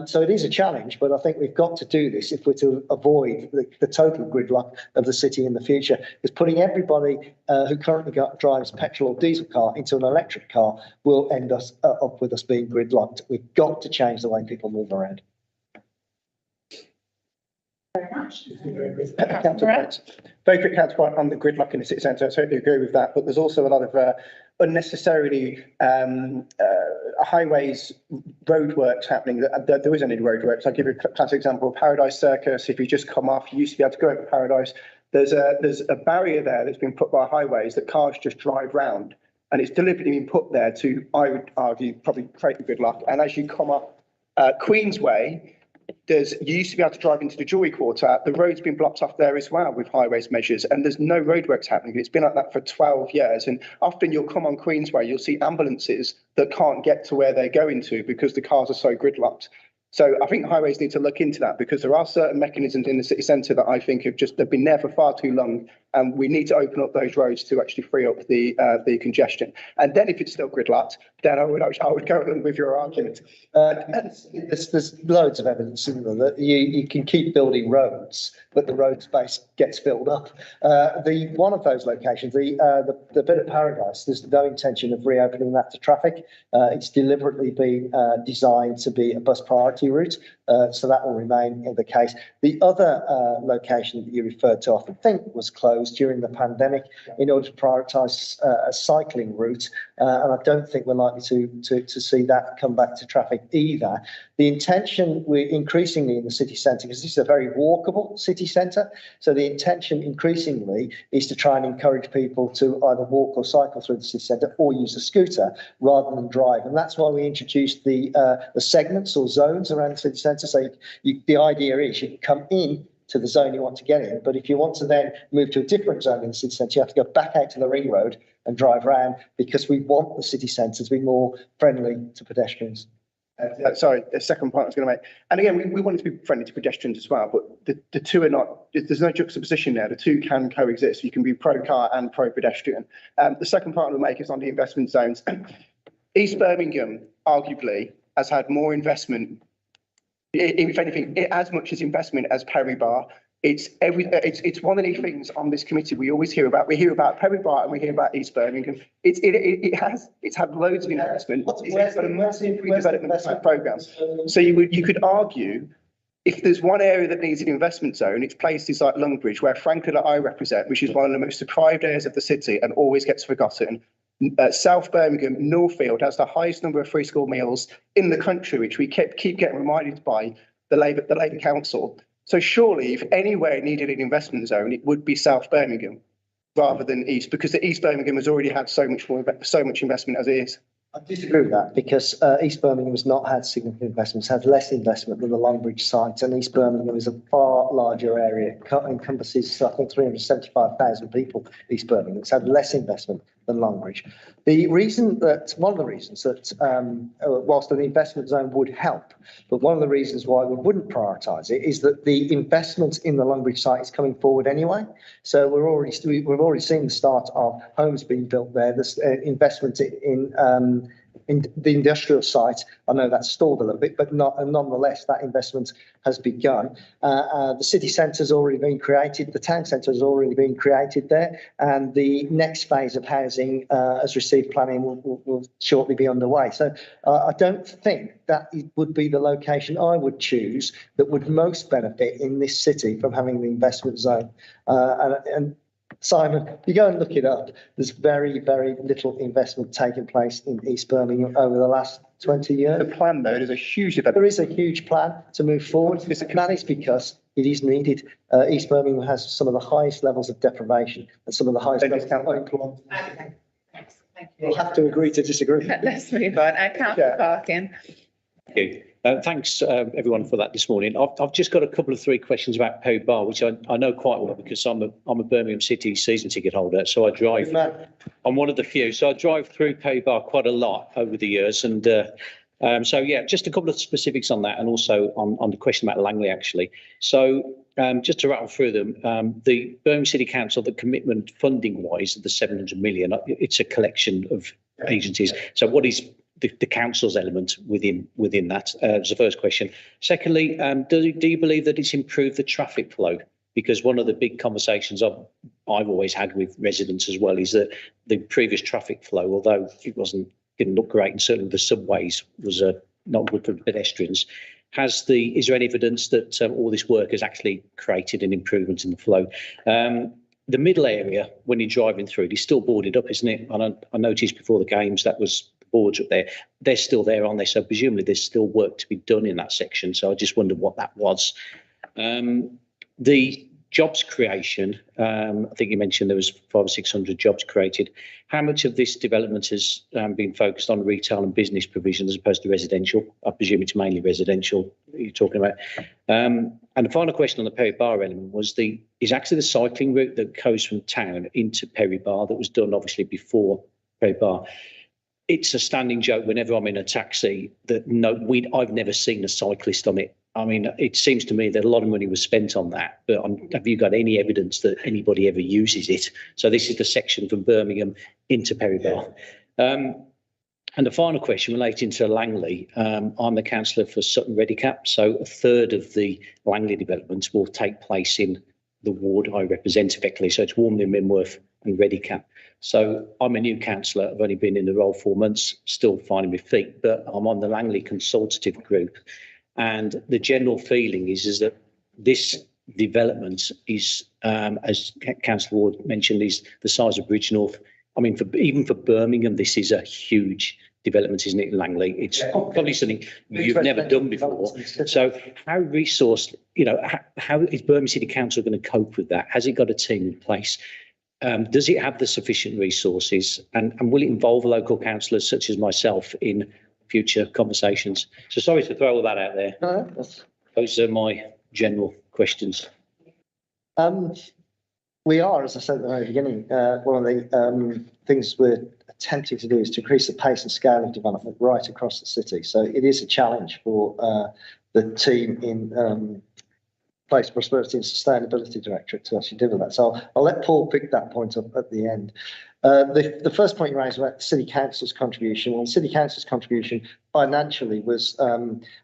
[SPEAKER 2] So it is a challenge, but I think we've got to do this if we're to avoid the total gridlock of the city in the future. Because putting everybody who currently drives petrol or diesel car into an electric car will end us up with us being gridlocked. We've got to change the way people move around.
[SPEAKER 1] Very much.
[SPEAKER 6] Very quick counterpoint on the gridlock in the city centre. I totally agree with that, but there's also a lot of unnecessarily highways roadworks happening. There isn't any roadworks. I'll give you a classic example. Paradise Circus. If you just come off, you used to be able to go over Paradise. There's a barrier there that's been put by highways that cars just drive round, and it's deliberately been put there to, I would argue, probably create a gridlock. And as you come up Queensway, you used to be able to drive into the Jewellery Quarter. The road's been blocked off there as well with highways measures, and there's no roadworks happening. It's been like that for 12 years. And often you'll come on Queensway, you'll see ambulances that can't get to where they're going to because the cars are so gridlocked. So I think highways need to look into that, because there are certain mechanisms in the city centre that I think they've been there for far too long, and we need to open up those roads to actually free up the congestion. And then if it's still gridlocked, then I would go along with your argument.
[SPEAKER 2] There's loads of evidence in there that you can keep building roads, but the road space gets filled up. One of those locations, the bit at Paradise, there's no intention of reopening that to traffic. It's deliberately been designed to be a bus priority route, so that will remain the case. The other location that you referred to, I think, was closed during the pandemic in order to prioritise a cycling route, and I don't think we're likely to see that come back to traffic either. The intention, we're increasingly in the city centre, because this is a very walkable city centre, so the intention increasingly is to try and encourage people to either walk or cycle through the city centre or use a scooter rather than drive. And that's why we introduced the segments or zones around the city centre. So the idea is you can come in to the zone you want to get in, but if you want to then move to a different zone in the city centre, you have to go back out to the ring road and drive around, because we want the city centre to be more friendly to pedestrians.
[SPEAKER 6] Sorry, the second point I was going to make. And again, we want it to be friendly to pedestrians as well, but the two are not, there's no juxtaposition there. The two can coexist. You can be pro-car and pro-pedestrian. The second point I'll make is on the investment zones. East Birmingham, arguably, has had more investment, if anything, as much as investment as Perry Bar. It's one of the things on this committee we always hear about. We hear about Perry Bar and we hear about East Birmingham. It's had loads of investment. It's got a massive redevelopment program. So you could argue, if there's one area that needs an investment zone, it's places like Longbridge, where frankly that I represent, which is one of the most deprived areas of the city and always gets forgotten. South Birmingham, Northfield has the highest number of free school meals in the country, which we keep getting reminded by the Labour Council. So surely, if anywhere needed an investment zone, it would be South Birmingham rather than East, because the East Birmingham has already had so much investment as it is.
[SPEAKER 2] I disagree with that, because East Birmingham has not had significant investments, had less investment than the Longbridge site, and East Birmingham is a far larger area. It encompasses, I think, 375,000 people, East Birmingham. It's had less investment than Longbridge. One of the reasons that, whilst an investment zone would help, but one of the reasons why we wouldn't prioritise it is that the investment in the Longbridge site is coming forward anyway. So we've already seen the start of homes being built there. There's investment in in the industrial site, I know that's stalled a little bit, but nonetheless, that investment has begun. The city centre has already been created, the town centre has already been created there, and the next phase of housing has received planning will shortly be underway. So I don't think that it would be the location I would choose that would most benefit in this city from having the investment zone. And Simon, if you go and look it up, there's very, very little investment taking place in East Birmingham over the last 20 years.
[SPEAKER 6] The plan, though, there's a huge development.
[SPEAKER 2] There is a huge plan to move forward. That is because it is needed. East Birmingham has some of the highest levels of deprivation and some of the highest levels of unemployment.
[SPEAKER 1] Okay, thanks. Thank you.
[SPEAKER 2] We'll have to agree to disagree.
[SPEAKER 1] Let's move on. Councillor Parkin.
[SPEAKER 7] Thank you. Thanks, everyone, for that this morning. I've just got a couple of 3 questions about Pobar, which I know quite well because I'm a Birmingham City season ticket holder. So I drive. I'm one of the few. So I drive through Pobar quite a lot over the years, and so yeah, just a couple of specifics on that, and also on the question about Langley actually. So just to rattle through them, the Birmingham City Council, the commitment funding wise of the 700 million, it's a collection of agencies. So what is the council's element within that? Is the first question. Secondly, do you believe that it's improved the traffic flow? Because one of the big conversations I've always had with residents as well is that the previous traffic flow, although it didn't look great, and certainly the subways was not good for pedestrians. Is there any evidence that all this work has actually created an improvement in the flow? The middle area, when you're driving through, it is still boarded up, isn't it? I noticed before the games that was boards up there. They're still there, aren't they? So presumably there's still work to be done in that section. So I just wondered what that was. The jobs creation, I think you mentioned there was 500 or 600 jobs created. How much of this development has been focused on retail and business provision as opposed to residential? I presume it's mainly residential you're talking about. And the final question on the Perry Bar element was is actually the cycling route that goes from town into Perry Bar that was done obviously before Perry Bar. It's a standing joke whenever I'm in a taxi that I've never seen a cyclist on it. I mean, it seems to me that a lot of money was spent on that, but have you got any evidence that anybody ever uses it? So this is the section from Birmingham into Perry Bar. And the final question relating to Langley, I'm the councillor for Sutton Redicap, so a third of the Langley developments will take place in the ward I represent effectively. So it's Warmley, Minworth and Redicap. So I'm a new councillor. I've only been in the role 4 months, still finding my feet, but I'm on the Langley consultative group. And the general feeling is that this development is, as Councillor Ward mentioned, is the size of Bridgnorth. I mean, even for Birmingham, this is a huge development, isn't it, Langley? It's probably something you've never done before. So how resourced, how is Birmingham City Council going to cope with that? Has it got a team in place? Does it have the sufficient resources, and will it involve local councillors such as myself in future conversations? So sorry to throw all that out there.
[SPEAKER 2] No,
[SPEAKER 7] those are my general questions.
[SPEAKER 2] We are, as I said at the very beginning, one of the things we're attempting to do is to increase the pace and scale of development right across the city. So it is a challenge for the team in Place, Prosperity and Sustainability Directorate to actually deal with that. So I'll let Paul pick that point up at the end. The first point you raised about the City Council's contribution. Well, the City Council's contribution financially was, I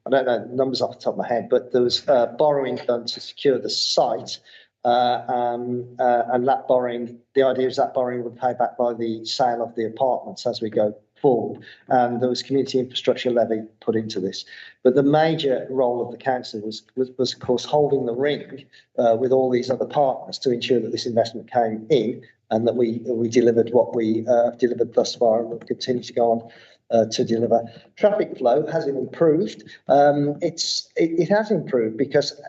[SPEAKER 2] don't know the numbers off the top of my head, but there was borrowing done to secure the site. And that borrowing, the idea is that borrowing would pay back by the sale of the apartments as we go forward. And there was community infrastructure levy put into this. But the major role of the council was of course holding the ring with all these other partners to ensure that this investment came in and that we delivered what we delivered thus far and will continue to go on to deliver. Traffic flow has improved. It has improved because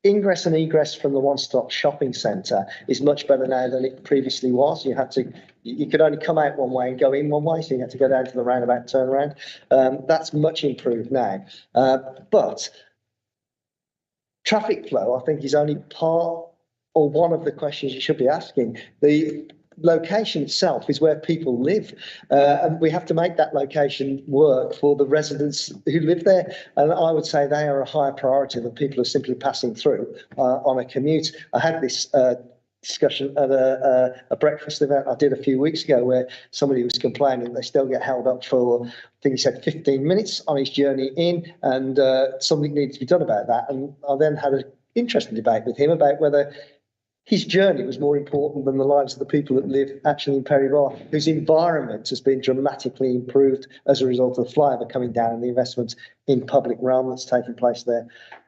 [SPEAKER 2] ingress and egress from the one-stop shopping centre is much better now than it previously was. You could only come out one way and go in one way, so you had to go down to the roundabout, turn around. That's much improved now. But traffic flow, I think, is only part or one of the questions you should be asking. The location itself is where people live, and we have to make that location work for the residents who live there. And I would say they are a higher priority than people who are simply passing through on a commute. I had this discussion at a breakfast event I did a few weeks ago, where somebody was complaining they still get held up for, I think he said 15 minutes on his journey in, and something needed to be done about that. And I then had an interesting debate with him about whether his journey was more important than the lives of the people that live actually in Perry Barr, whose environment has been dramatically improved as a result of the flyover coming down and the investment in public realm that's taking place there.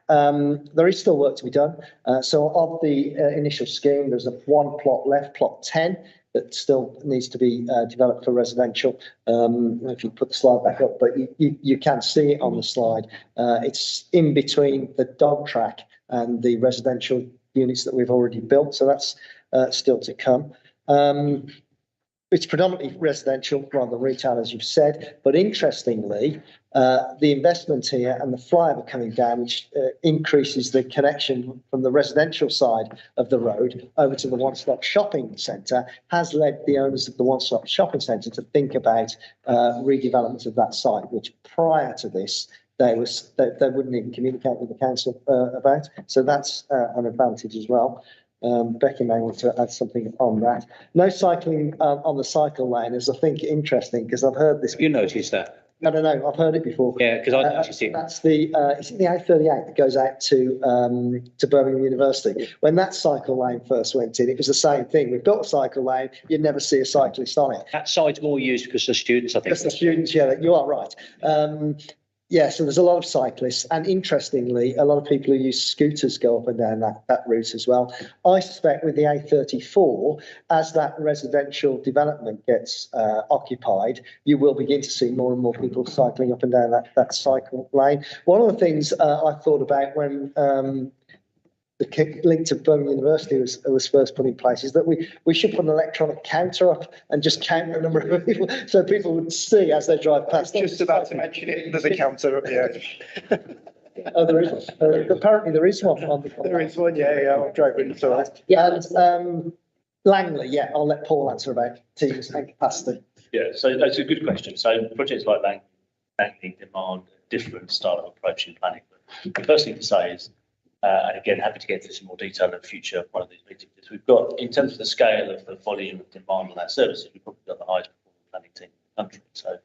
[SPEAKER 2] There is still work to be done. So of the initial scheme, there's one plot left, plot 10, that still needs to be developed for residential. If you put the slide back up, but you can see it on the slide. It's in between the dog track and the residential units that we've already built, so that's still to come. It's predominantly residential rather than retail, as you've said, but interestingly, the investment here and the flyover coming down, which increases the connection from the residential side of the road over to the one-stop shopping centre, has led the owners of the one-stop shopping centre to think about redevelopment of that site, which prior to this, they wouldn't even communicate with the council about. So that's an advantage as well. Becky may want to add something on that. No cycling on the cycle lane is, I think, interesting, because I've heard this.
[SPEAKER 7] You noticed that?
[SPEAKER 2] No, I've heard it before.
[SPEAKER 7] Yeah, because I noticed it.
[SPEAKER 2] That's the is it the A38 that goes out to Birmingham University? When that cycle lane first went in, it was the same thing. We've got a cycle lane, you'd never see a cyclist on it.
[SPEAKER 7] That side's more used because of students, I think.
[SPEAKER 2] Because the students, yeah, you are right. Yeah, so there's a lot of cyclists, and interestingly, a lot of people who use scooters go up and down that route as well. I suspect with the A34, as that residential development gets occupied, you will begin to see more and more people cycling up and down that cycle lane. One of the things I thought about when the link to Birmingham University was first put in place is that we should put an electronic counter up and just count the number of people, so people would see as they drive past.
[SPEAKER 6] Just about to mention it, there's a counter up, yeah.
[SPEAKER 2] Oh, there is. Apparently there is one.
[SPEAKER 6] There is one, yeah, I'm driving, so.
[SPEAKER 2] Yeah, and Langley, yeah, I'll let Paul answer about teams and capacity.
[SPEAKER 4] Yeah, so that's a good question. So projects like Langley demand a different style of approach in planning. But the first thing to say is, and again, happy to get into this in more detail in the future of one of these meetings, is we've got, in terms of the scale of the volume of demand on our services, we've probably got the highest performing planning team in the country. So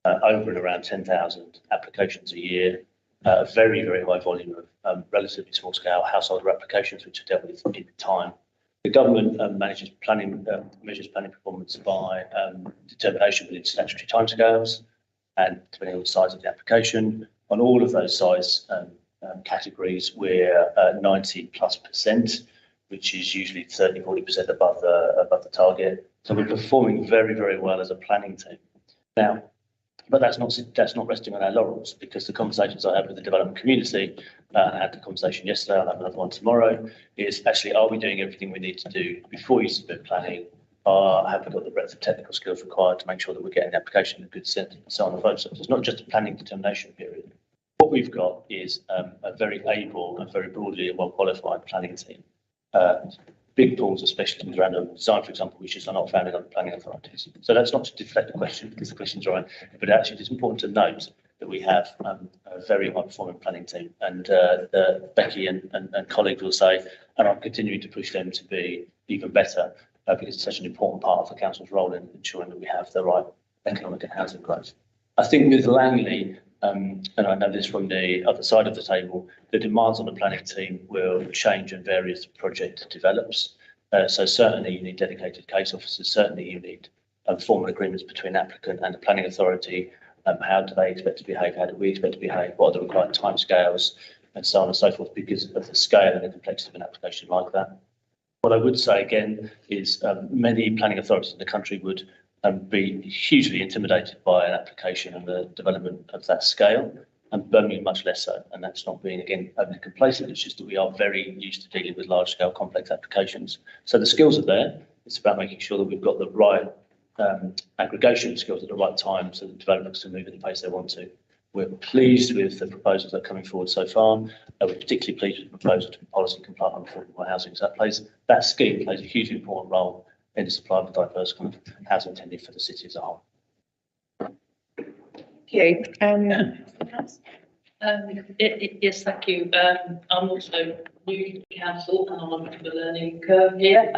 [SPEAKER 4] over and around 10,000 applications a year, a very, very high volume of relatively small scale householder applications, which are dealt with in time. The government measures planning performance by determination within statutory timescales and depending on the size of the application. On all of those size categories, we're 90+%, which is usually 30-40% above the target. So we're performing very, very well as a planning team. Now, but that's not resting on our laurels, because the conversations I have with the development community, I had the conversation yesterday, I'll have another one tomorrow, is actually, are we doing everything we need to do before you submit planning? Have we got the breadth of technical skills required to make sure that we're getting the application in a good sense, and so on and so forth. So it's not just a planning determination period. What we've got is a very able and very broadly and well qualified planning team. Big pools of specialists around urban design, for example, which is not founded on the planning authorities. So that's not to deflect the question, because the question's right, but actually it's important to note that we have a very high performing planning team, and Becky and colleagues will say, and I'm continuing to push them to be even better, because it's such an important part of the council's role in ensuring that we have the right economic and housing growth. I think with Langley, and I know this from the other side of the table, the demands on the planning team will change and vary as the project develops. So certainly you need dedicated case officers, certainly you need formal agreements between applicant and the planning authority. How do they expect to behave? How do we expect to behave? What are the required timescales? And so on and so forth, because of the scale and the complexity of an application like that. What I would say again is many planning authorities in the country would be hugely intimidated by an application and the development of that scale, and Birmingham much less so. And that's not being, again, overly complacent. It's just that we are very used to dealing with large scale complex applications. So the skills are there. It's about making sure that we've got the right aggregation skills at the right time so that developers can move at the pace they want to. We're pleased with the proposals that are coming forward so far. We're particularly pleased with the proposal to be policy compliant on affordable housing. So that scheme plays a hugely important role in the supply of diverse kind of housing intended for the city as a whole.
[SPEAKER 1] Thank you.
[SPEAKER 5] Yes, thank you. I'm also new to the council and I'm on the learning curve here.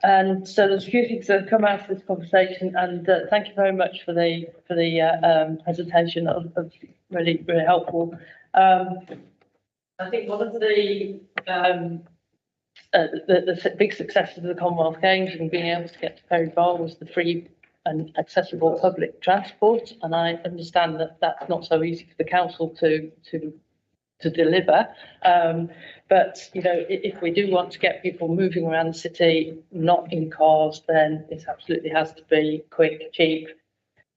[SPEAKER 5] And so there's a few things that have come out of this conversation, and thank you very much for the presentation. Of really helpful. I think one of the big successes of the Commonwealth Games and being able to get to Perry Bar was the free and accessible public transport, and I understand that that's not so easy for the council to deliver. But you know, if we do want to get people moving around the city, not in cars, then it absolutely has to be quick, cheap,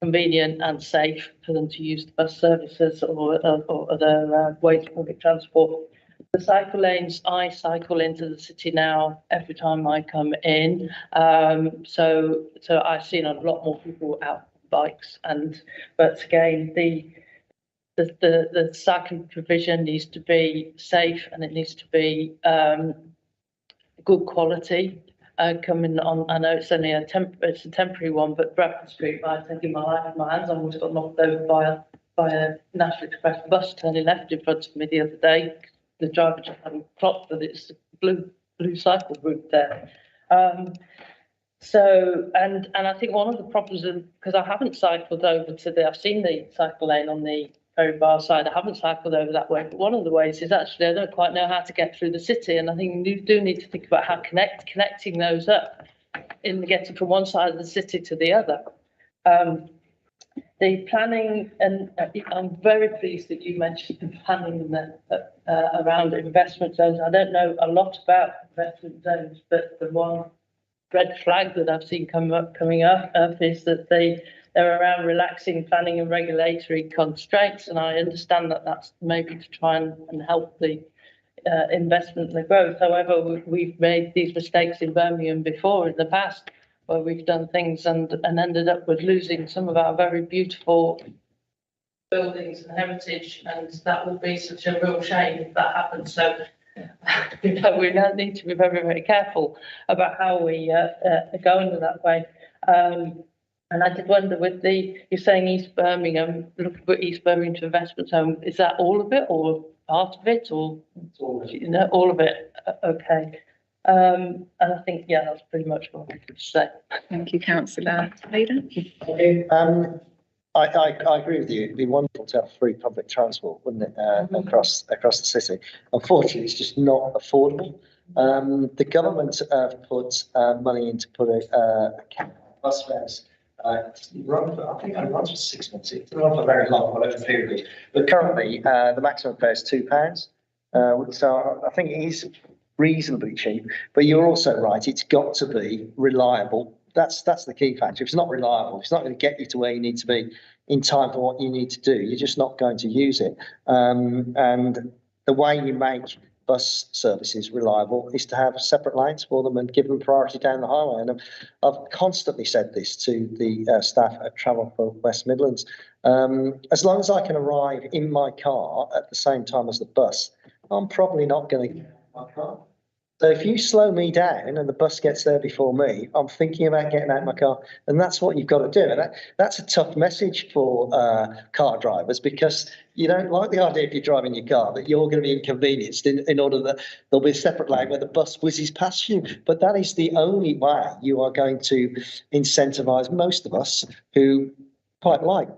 [SPEAKER 5] convenient, and safe for them to use the bus services or other ways of public transport. The cycle lanes, I cycle into the city now every time I come in. So I've seen a lot more people out on bikes, but again, the cycling provision needs to be safe and it needs to be good quality. Coming on, I know it's only a temporary one, but Bradford Street, by taking my life in my hands, I almost got knocked over by a National Express bus turning left in front of me the other day. The driver just hadn't clocked that it's blue cycle route there. So I think one of the problems, because I haven't cycled over to I've seen the cycle lane on the Perry Bar side. I haven't cycled over that way, but one of the ways is actually I don't quite know how to get through the city, and I think you do need to think about how connecting those up in getting from one side of the city to the other. The planning, and I'm very pleased that you mentioned the planning and around investment zones. I don't know a lot about investment zones, but the one red flag that I've seen coming up is that they're around relaxing planning and regulatory constraints, and I understand that that's maybe to try and help the investment and the growth. However, we've made these mistakes in Birmingham before in the past, where we've done things and ended up with losing some of our very beautiful buildings and heritage, and that would be such a real shame if that happens. So we now need to be very, very careful about how we go under that way. And I did wonder, you're saying East Birmingham, looking for East Birmingham investment zone, is that all of it or part of it, or all of it? Okay. And I think, yeah, that's pretty much what I could say.
[SPEAKER 1] Thank you, Councillor Leader.
[SPEAKER 2] I agree with you. It'd be wonderful to have free public transport, wouldn't it, across the city? Unfortunately, it's just not affordable. The government have put money into put a cap on bus fares. I think it runs for 6 months. It's run for very long, whatever period. But currently, the maximum fare is £2. So I think it is reasonably cheap. But you're also right; it's got to be reliable. That's the key factor. If it's not reliable, if it's not going to get you to where you need to be in time for what you need to do, you're just not going to use it. And the way you make bus services reliable is to have separate lanes for them and give them priority down the highway. And I've constantly said this to the staff at Travel for West Midlands. As long as I can arrive in my car at the same time as the bus, I'm probably not going to get my car. So if you slow me down and the bus gets there before me, I'm thinking about getting out of my car, and that's what you've got to do. And that's a tough message for car drivers, because you don't like the idea if you're driving your car that you're going to be inconvenienced in order that there'll be a separate lane where the bus whizzes past you. But that is the only way you are going to incentivise most of us who quite like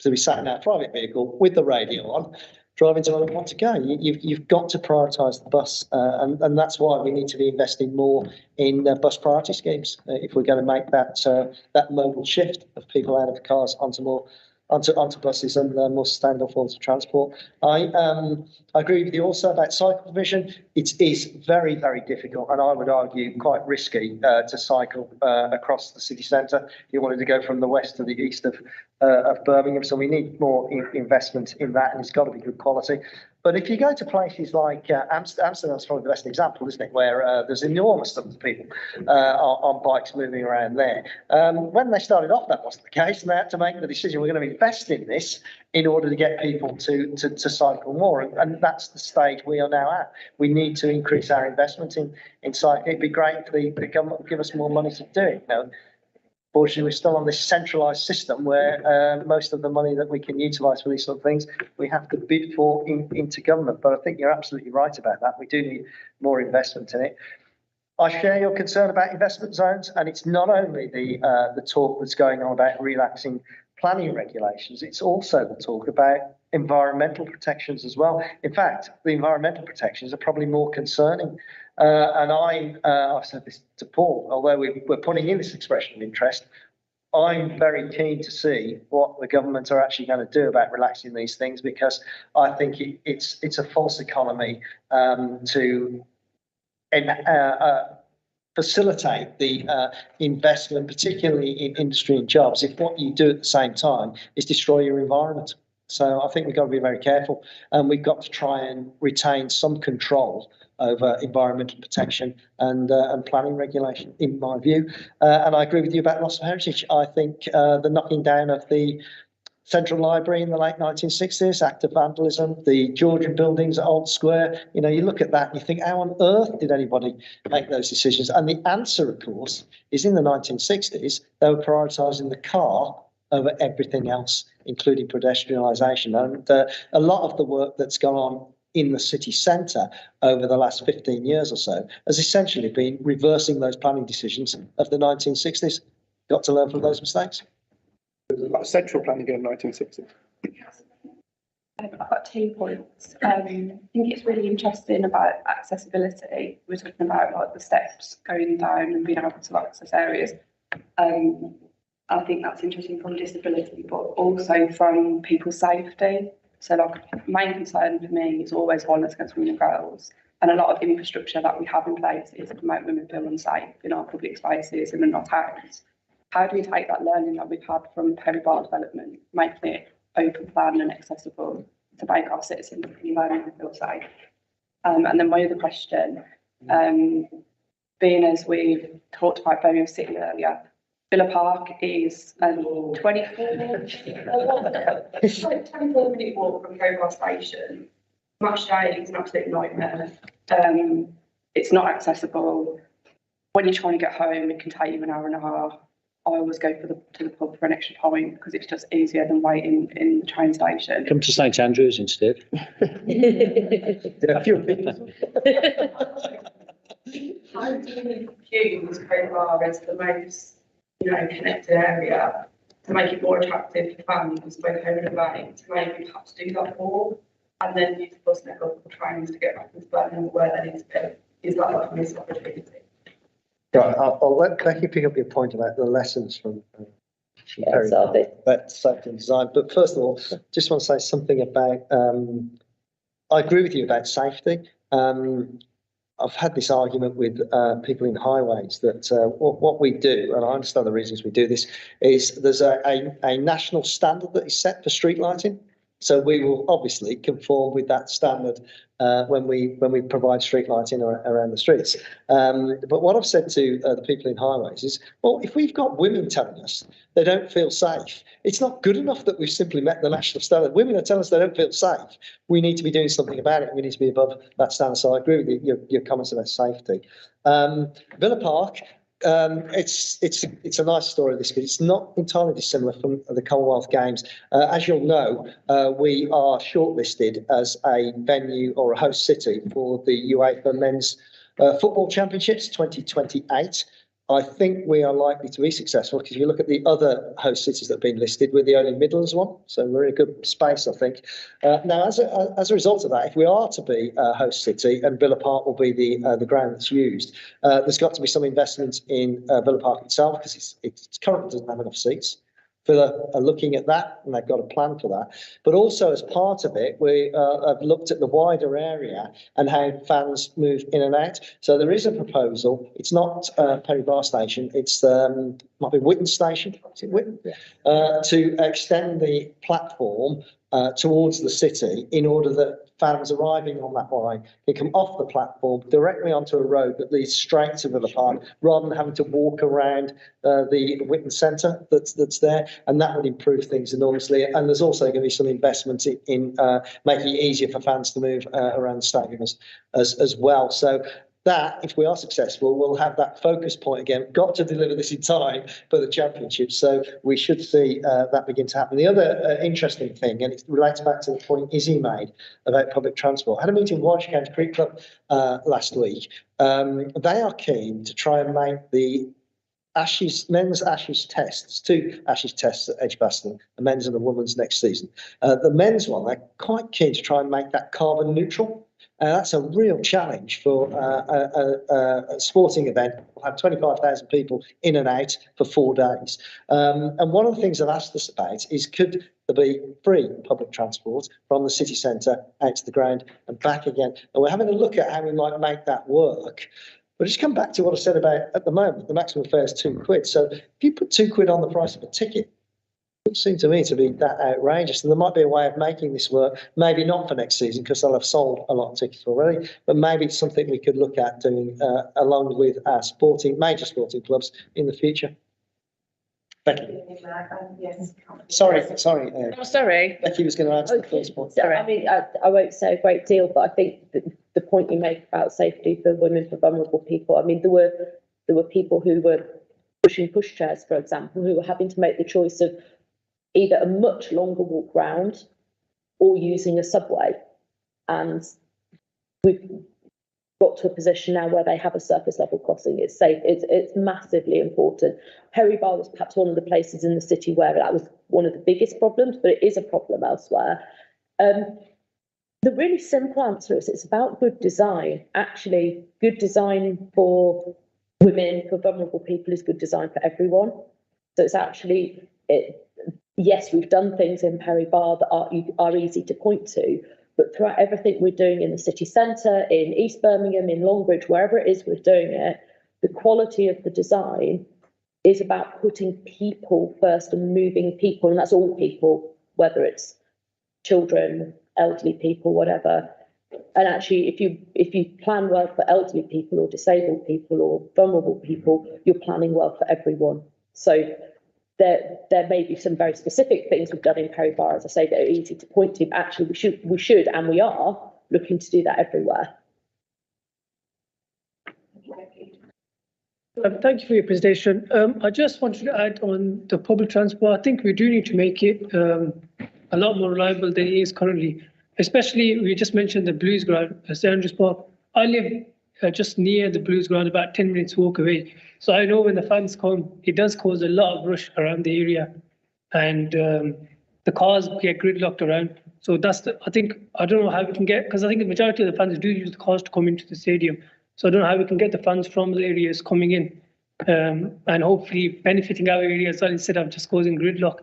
[SPEAKER 2] to be sat in our private vehicle with the radio on, driving to where we want to go. You've got to prioritise the bus, and that's why we need to be investing more in bus priority schemes if we're going to make that modal shift of people out of cars onto buses and more sustainable forms of transport. I agree with you also about cycle provision. It is very, very difficult, and I would argue quite risky to cycle across the city centre if you wanted to go from the west to the east of Birmingham. So we need more investment in that, and it's got to be good quality. But if you go to places like Amsterdam's probably the best example, isn't it, where there's enormous numbers of people on bikes moving around there. When they started off, that wasn't the case, and they had to make the decision, we're going to invest in this in order to get people to cycle more. And that's the stage we are now at. We need to increase our investment in cycling. It'd be great if the government would give us more money to do it. Fortunately, we're still on this centralised system where most of the money that we can utilise for these sort of things, we have to bid for into government. But I think you're absolutely right about that. We do need more investment in it. I share your concern about investment zones, and it's not only the talk that's going on about relaxing planning regulations, it's also the talk about environmental protections as well. In fact, the environmental protections are probably more concerning. And I've said this to Paul, although we're putting in this expression of interest, I'm very keen to see what the government are actually going to do about relaxing these things, because I think it's a false economy to facilitate the investment, particularly in industry and jobs, if what you do at the same time is destroy your environment. So I think we've got to be very careful, and we've got to try and retain some control over environmental protection and planning regulation, in my view. And I agree with you about loss of heritage. I think the knocking down of the Central Library in the late 1960s, act of vandalism, the Georgian buildings at Old Square, you know, you look at that and you think, how on earth did anybody make those decisions? And the answer, of course, is in the 1960s, they were prioritising the car over everything else, including pedestrianisation. And a lot of the work that's gone on in the city centre over the last 15 years or so has essentially been reversing those planning decisions of the 1960s. Got to learn from those mistakes.
[SPEAKER 6] Like central planning in the 1960s.
[SPEAKER 8] I've got 2 points. I think it's really interesting about accessibility. We're talking about like the steps going down and being able to access areas. I think that's interesting from disability, but also from people's safety. So like main concern for me is always violence against women and girls. And a lot of infrastructure that we have in place is to promote women feel unsafe in our public spaces and in our towns. How do we take that learning that we've had from Pobar development, making it open plan and accessible to make our citizens learn and feel safe? And then my other question, being as we've talked about Birmingham City earlier, Villa Park is 24-minute walk from Pobar station. Match day is an absolute nightmare. It's not accessible. When you're trying to get home, it can take you an hour and a half. I always go to the pub for an extra pint because it's just easier than waiting in the train station.
[SPEAKER 7] Come to St Andrews instead.
[SPEAKER 2] A few people.
[SPEAKER 8] How do you use Pobar as the most, connected area to make it more attractive for families, both home and away, to maybe perhaps do that more, and then use the bus network or trains to get back into Birmingham where they need to be? Is that like a missed opportunity?
[SPEAKER 2] Right, I'll let you pick up your point about the lessons from Perry about safety and design. But first of all, just want to say something about, I agree with you about safety. I've had this argument with people in highways that what we do, and I understand the reasons we do this, is there's a national standard that is set for street lighting. So we will obviously conform with that standard when we provide street lighting around the streets. But what I've said to the people in highways is, well, if we've got women telling us they don't feel safe, it's not good enough that we've simply met the national standard. Women are telling us they don't feel safe. We need to be doing something about it. We need to be above that standard. So I agree with your comments about safety. Villa Park. It's a nice story, this, but it's not entirely dissimilar from the Commonwealth Games. As you'll know, we are shortlisted as a venue or a host city for the UEFA Men's Football Championships 2028. I think we are likely to be successful because if you look at the other host cities that have been listed, we're the only Midlands one, so we're in a good space, I think. Now, as a result of that, if we are to be a host city, and Villa Park will be the ground that's used, there's got to be some investment in Villa Park itself because it currently doesn't have enough seats. Villa are looking at that, and they've got a plan for that. But also, as part of it, we have looked at the wider area and how fans move in and out. So there is a proposal. It's not Perry Bar Station. It's might be Witton Station. Is it Witton? Yeah. To extend the platform towards the city in order that fans arriving on that line can come off the platform directly onto a road that leads straight to Villa Park rather than having to walk around the Witton Centre that's there, and that would improve things enormously. And there's also going to be some investment in making it easier for fans to move around the stadium as well. So that, if we are successful, we'll have that focus point again. Got to deliver this in time for the championship. So we should see that begin to happen. The other interesting thing, and it relates back to the point Izzy made about public transport. I had a meeting with Warwickshire County Cricket Club last week. They are keen to try and make the men's Ashes tests, 2 Ashes tests at Edgbaston, the men's and the women's next season. The men's one, they're quite keen to try and make that carbon neutral. That's a real challenge for a sporting event. We'll have 25,000 people in and out for 4 days. And one of the things they've asked us about is, could there be free public transport from the city centre out to the ground and back again? And we're having a look at how we might make that work. But just come back to what I said about at the moment, the maximum fare is £2. So if you put £2 on the price of a ticket, it doesn't seem to me to be that outrageous. And there might be a way of making this work, maybe not for next season because they'll have sold a lot of tickets already, but maybe it's something we could look at doing along with our major sporting clubs in the future. Becky.
[SPEAKER 8] Yes.
[SPEAKER 2] Sorry.
[SPEAKER 1] Oh, sorry.
[SPEAKER 2] Becky was going to answer the first point.
[SPEAKER 3] I mean, I won't say a great deal, but I think that the point you make about safety for women, for vulnerable people, I mean, there were people who were pushing pushchairs, for example, who were having to make the choice of either a much longer walk round or using a subway. And we've got to a position now where they have a surface level crossing. It's safe. It's massively important. Perry Bar was perhaps one of the places in the city where that was one of the biggest problems, but it is a problem elsewhere. The really simple answer is it's about good design. Actually, good design for women, for vulnerable people, is good design for everyone. So it's actually, yes, we've done things in Perry Bar that are easy to point to, but throughout everything we're doing in the city centre, in East Birmingham, in Longbridge, wherever it is we're doing it, the quality of the design is about putting people first and moving people, and that's all people, whether it's children, elderly people, whatever. And actually, if you plan well for elderly people or disabled people or vulnerable people, you're planning well for everyone. So there may be some very specific things we've done in Perry Bar, as I say, that are easy to point to, but actually we should and we are looking to do that everywhere.
[SPEAKER 9] Thank you for your presentation. I just wanted to add on the public transport. I think we do need to make it a lot more reliable than it is currently. Especially, we just mentioned the Blues Ground, St Andrews Park. I live just near the Blues Ground, about 10 minutes walk away. So I know when the fans come, it does cause a lot of rush around the area, and the cars get gridlocked around. So I don't know how we can get, because I think the majority of the fans do use the cars to come into the stadium. So I don't know how we can get the fans from the areas coming in and hopefully benefiting our area as well, instead of just causing gridlock.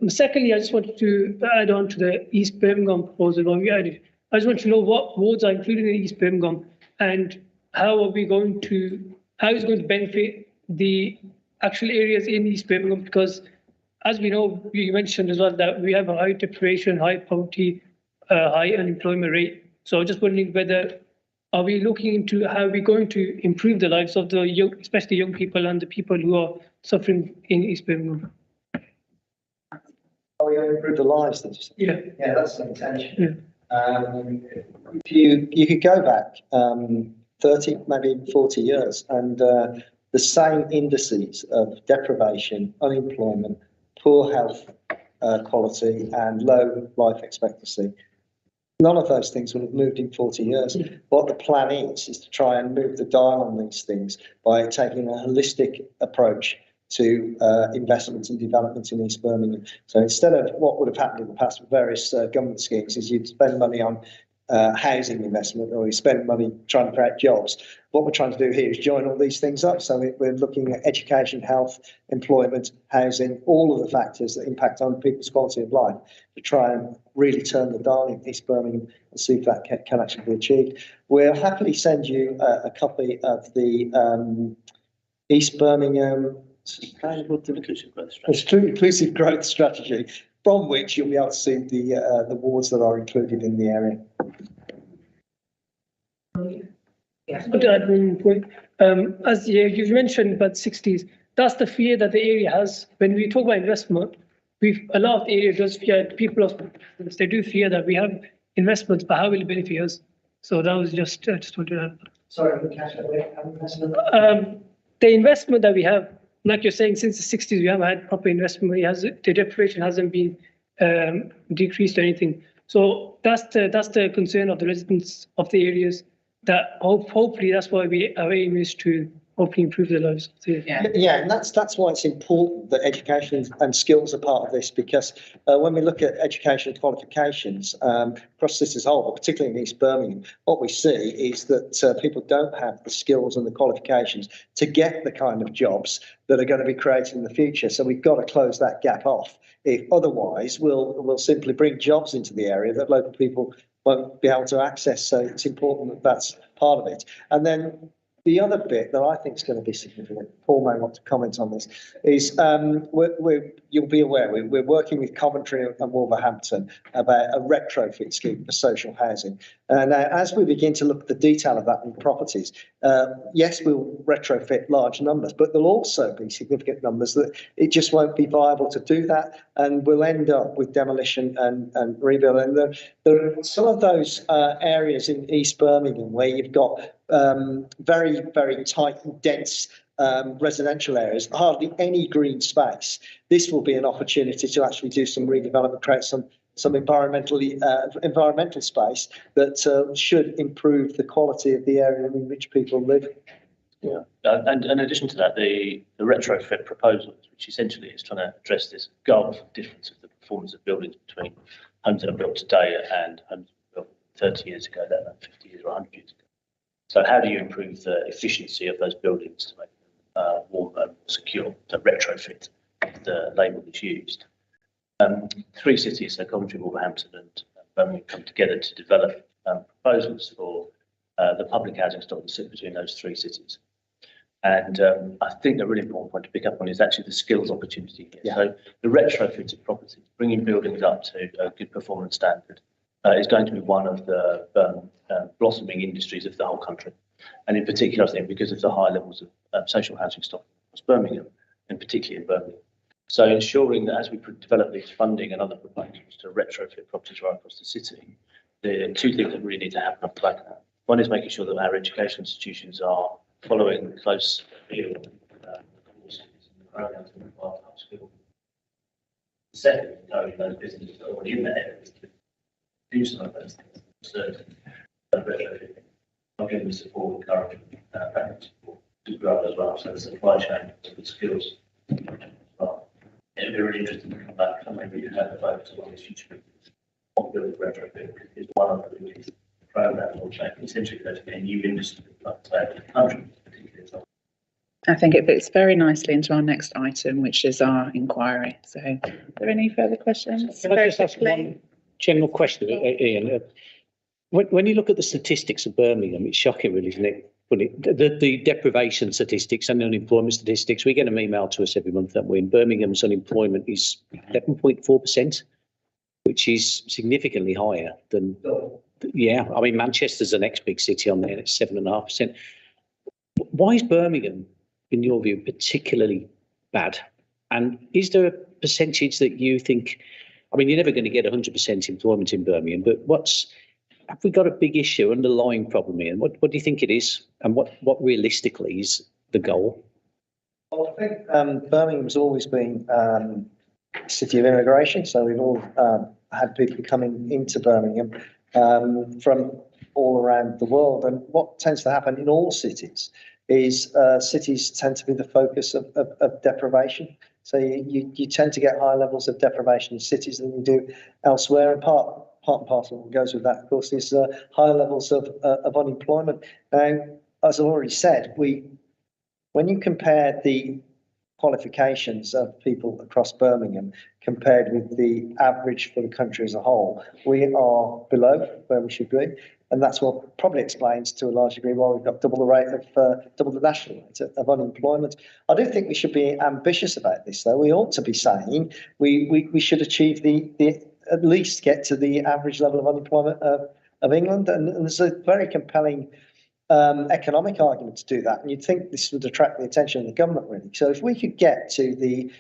[SPEAKER 9] Secondly, I just wanted to add on to the East Birmingham proposal when we added. I just want to know what wards are included in East Birmingham and how is it going to benefit the actual areas in East Birmingham, because as we know, you mentioned as well that we have a high deprivation, high poverty, high unemployment rate. So I'm just wondering whether are we looking into how we're going to improve the lives of the young, especially young people and the people who are suffering in East Birmingham?
[SPEAKER 2] Are we going to improve the lives?
[SPEAKER 9] Yeah.
[SPEAKER 2] Yeah, that's the intention.
[SPEAKER 9] Yeah.
[SPEAKER 2] If you could go back 30, maybe 40 years, and the same indices of deprivation, unemployment, poor health quality, and low life expectancy, none of those things would have moved in 40 years. What the plan is to try and move the dial on these things by taking a holistic approach to investments and developments in East Birmingham. So instead of what would have happened in the past with various government schemes, is you'd spend money on housing investment, or you spend money trying to create jobs. What we're trying to do here is join all these things up. So we're looking at education, health, employment, housing, all of the factors that impact on people's quality of life, to try and really turn the dial in East Birmingham and see if that can actually be achieved. We'll happily send you a copy of the East Birmingham Sustainable Inclusive Growth Strategy, from which you'll be able to see the wards that are included in the area.
[SPEAKER 9] As you've mentioned about 60s, that's the fear that the area has. When we talk about investment, a lot of the area does fear, they do fear that we have investments, but how will it benefit us? So that was just wanted to add.
[SPEAKER 2] Sorry, I didn't catch that.
[SPEAKER 9] The investment that we have, like you're saying, since the 60s, we haven't had proper investment. The deprivation hasn't been decreased or anything. So that's the concern of the residents of the areas. That hopefully that's why our aim is to hopefully improve the lives of the.
[SPEAKER 2] Yeah, and that's why it's important that education and skills are part of this, because when we look at education and qualifications across this as a whole, particularly in East Birmingham, what we see is that people don't have the skills and the qualifications to get the kind of jobs that are going to be created in the future. So we've got to close that gap off. If otherwise, we'll simply bring jobs into the area that local people won't be able to access. So it's important that that's part of it. And then the other bit that I think is going to be significant, Paul may want to comment on this, is you'll be aware we're working with Coventry and Wolverhampton about a retrofit scheme for social housing. And as we begin to look at the detail of that in properties, yes, we'll retrofit large numbers, but there'll also be significant numbers that it just won't be viable to do that, and we'll end up with demolition and rebuild. And there are some of those areas in East Birmingham where you've got very, very tight and dense residential areas, hardly any green space. This will be an opportunity to actually do some redevelopment, create some environmental space that should improve the quality of the area in which people live.
[SPEAKER 4] Yeah, and in addition to that, the retrofit proposals, which essentially is trying to address this gulf difference of the performance of buildings between homes that are built today and homes built 30 years ago, 50 years or 100 years ago. So how do you improve the efficiency of those buildings to make them warmer and more secure? So retrofit is the label that's used. 3 cities, so Coventry, Wolverhampton and Birmingham, come together to develop proposals for the public housing stock that sit between those 3 cities. And I think the really important point to pick up on is actually the skills opportunity here. Yeah. So the retrofitted properties, bringing buildings up to a good performance standard, is going to be one of the blossoming industries of the whole country. And in particular, I think because of the high levels of social housing stock across Birmingham, and particularly in Birmingham. So ensuring that as we develop these funding and other proposals to retrofit properties right across the city, the 2 things that really need to happen off the back of that. One is making sure that our education institutions are following close field courses and programs that require upskill. Second, knowing those businesses that are already in that area to do some of those things. So, retrofitting, not giving the support, encouraging, background support to grow as well. So the supply chain, the skills as well. It'd be really interesting to come back and maybe you have a focus on these future businesses. On building retrofit is one of the biggest programs or change. Essentially, there's a new industry, like say, in the country, particularly.
[SPEAKER 1] I think it fits very nicely into our next item, which is our inquiry. So, are there any further questions?
[SPEAKER 7] Can I just ask one general question, Ian? When you look at the statistics of Birmingham, it's shocking, really, isn't it? The deprivation statistics and the unemployment statistics, we get them emailed to us every month, don't we? And Birmingham's unemployment is 11.4%, which is significantly higher than, yeah, I mean, Manchester's the next big city on there, and it's 7.5%. Why is Birmingham, in your view, particularly bad? And is there a percentage that you think, I mean, you're never going to get 100% employment in Birmingham, but have we got a big issue, underlying problem here? And what do you think it is? And what realistically is the goal?
[SPEAKER 2] Well, I think Birmingham's always been a city of immigration. So we've all had people coming into Birmingham from all around the world. And what tends to happen in all cities is cities tend to be the focus of deprivation. So you tend to get high levels of deprivation in cities than you do elsewhere. And part and parcel goes with that, of course, is high levels of unemployment. Now, as I've already said, when you compare the qualifications of people across Birmingham compared with the average for the country as a whole, we are below where we should be. And that's what probably explains to a large degree why we've got double the national rate of unemployment. I do think we should be ambitious about this, though. We ought to be saying we should achieve at least get to the average level of unemployment of England. And there's a very compelling economic argument to do that. And you'd think this would attract the attention of the government, really. So if we could get to the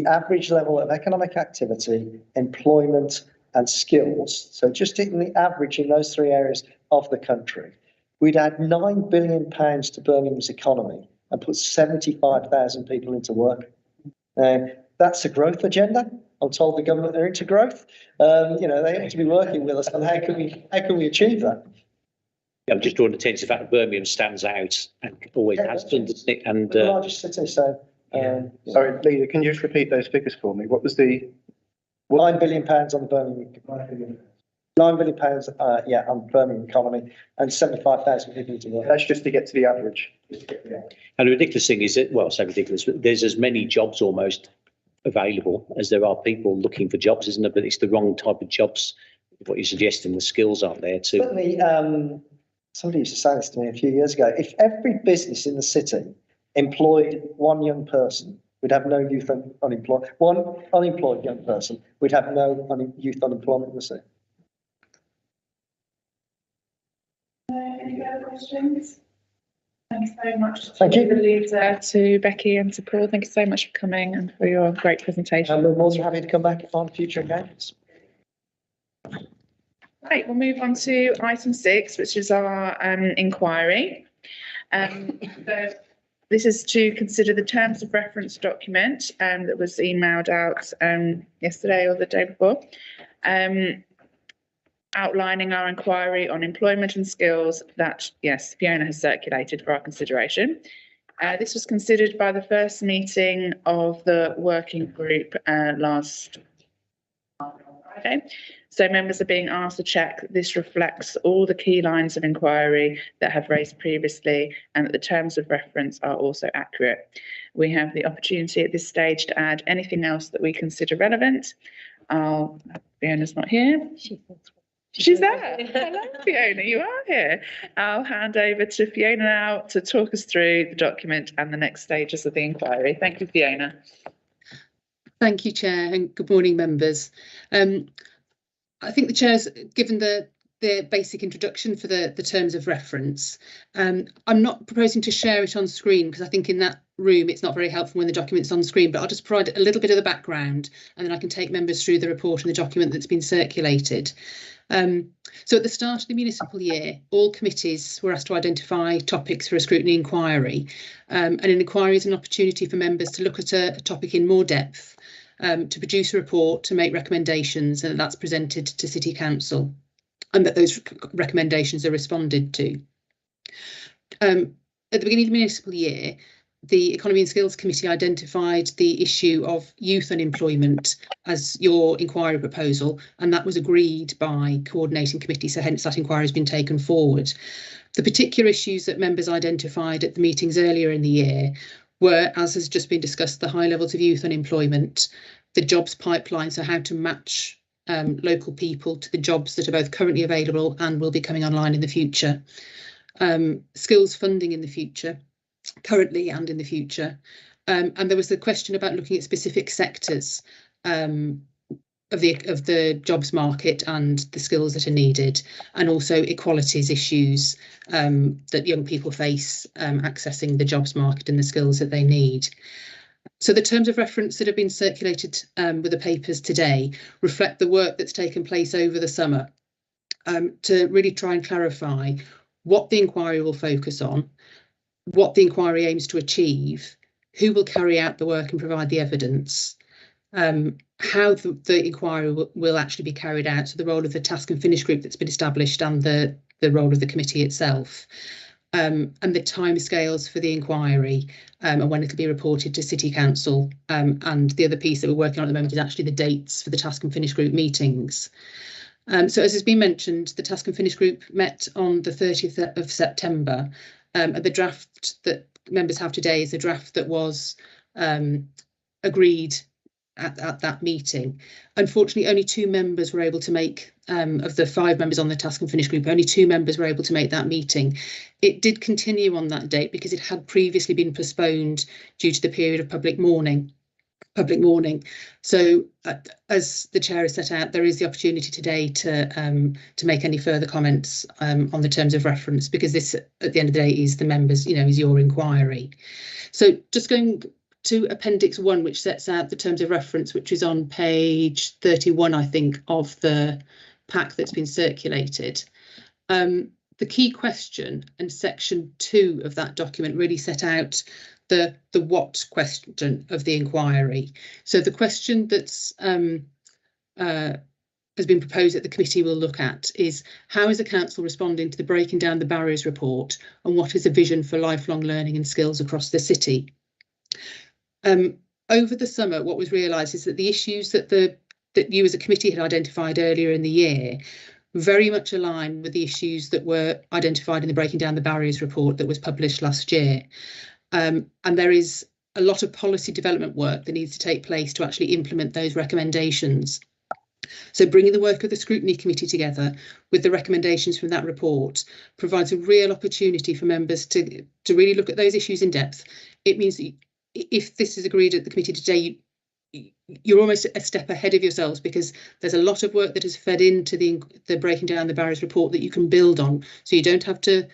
[SPEAKER 2] average level of economic activity, employment and skills, so just taking the average in those 3 areas of the country, we'd add £9 billion to Birmingham's economy and put 75,000 people into work. That's a growth agenda. I'm told the government are into growth. They ought to be working with us on how can we achieve that.
[SPEAKER 7] I'm just drawing attention to the fact that Birmingham stands out and always has done, doesn't it? And
[SPEAKER 2] the largest city, so.
[SPEAKER 6] Sorry, Leader, can you just repeat those figures for me? What was the?
[SPEAKER 2] £9 billion on the Birmingham. £9 billion, on Birmingham economy, and 75,000 people to work.
[SPEAKER 6] That's just to get to the average.
[SPEAKER 7] And the ridiculous thing is that, well, so ridiculous, but there's as many jobs almost available as there are people looking for jobs, isn't there? But it's the wrong type of jobs. What you're suggesting, the skills aren't there too.
[SPEAKER 2] Certainly, somebody used to say this to me a few years ago. If every business in the city employed one young person, we'd have no youth unemployed. One unemployed young person, we'd have no youth unemployment in the city.
[SPEAKER 1] Any other questions? Thanks very much.
[SPEAKER 2] Thank you.
[SPEAKER 1] To Becky and to Paul. Thank you so much for coming and for your great presentation.
[SPEAKER 2] And we're more than happy to come back on future occasions.
[SPEAKER 1] Right, we'll move on to item 6, which is our inquiry. So this is to consider the terms of reference document that was emailed out yesterday or the day before, outlining our inquiry on employment and skills that, yes, Fiona has circulated for our consideration. This was considered by the first meeting of the working group last Friday. So members are being asked to check that this reflects all the key lines of inquiry that have raised previously and that the terms of reference are also accurate. We have the opportunity at this stage to add anything else that we consider relevant. Fiona's not here. She's there. Hello, Fiona, you are here. I'll hand over to Fiona now to talk us through the document and the next stages of the inquiry. Thank you, Fiona.
[SPEAKER 10] Thank you, Chair, and good morning, members. I think the Chair's given the basic introduction for the terms of reference. I'm not proposing to share it on screen because I think in that room it's not very helpful when the document's on screen, but I'll just provide a little bit of the background and then I can take members through the report and the document that's been circulated. So at the start of the municipal year, all committees were asked to identify topics for a scrutiny inquiry, and an inquiry is an opportunity for members to look at a topic in more depth, to produce a report, to make recommendations, and that's presented to City Council, and that those recommendations are responded to. At the beginning of the municipal year, the Economy and Skills Committee identified the issue of youth unemployment as your inquiry proposal, and that was agreed by coordinating committee, so hence that inquiry has been taken forward. The particular issues that members identified at the meetings earlier in the year were, as has just been discussed, the high levels of youth unemployment, the jobs pipeline, so how to match local people to the jobs that are both currently available and will be coming online in the future, skills funding in the future, currently and in the future, and there was the question about looking at specific sectors of the jobs market and the skills that are needed, and also equalities issues that young people face accessing the jobs market and the skills that they need. So the terms of reference that have been circulated with the papers today reflect the work that's taken place over the summer to really try and clarify what the inquiry will focus on, what the inquiry aims to achieve, who will carry out the work and provide the evidence, how the inquiry will actually be carried out, so the role of the task and finish group that's been established and the role of the committee itself, and the timescales for the inquiry and when it will be reported to City Council, and the other piece that we're working on at the moment is actually the dates for the task and finish group meetings. So as has been mentioned, the task and finish group met on the 30th of September. And the draft that members have today is a draft that was agreed at that meeting. Unfortunately, only 2 members were able to make, of the 5 members on the task and finish group, only 2 members were able to make that meeting. It did continue on that date because it had previously been postponed due to the period of public mourning. So as the chair has set out, there is the opportunity today to make any further comments on the terms of reference, because this at the end of the day is the members, is your inquiry. So just going to Appendix 1, which sets out the terms of reference, which is on page 31, I think, of the pack that's been circulated. the key question and section 2 of that document really set out the what question of the inquiry. So the question that's has been proposed that the committee will look at is, how is the council responding to the Breaking Down the Barriers report, and what is a vision for lifelong learning and skills across the city? Over the summer, what was realised is that the issues that you as a committee had identified earlier in the year very much align with the issues that were identified in the Breaking Down the Barriers report that was published last year. And there is a lot of policy development work that needs to take place to actually implement those recommendations. So bringing the work of the Scrutiny Committee together with the recommendations from that report provides a real opportunity for members to really look at those issues in depth. It means that if this is agreed at the committee today, you're almost a step ahead of yourselves, because there's a lot of work that has fed into the Breaking Down the Barriers report that you can build on, so you don't have to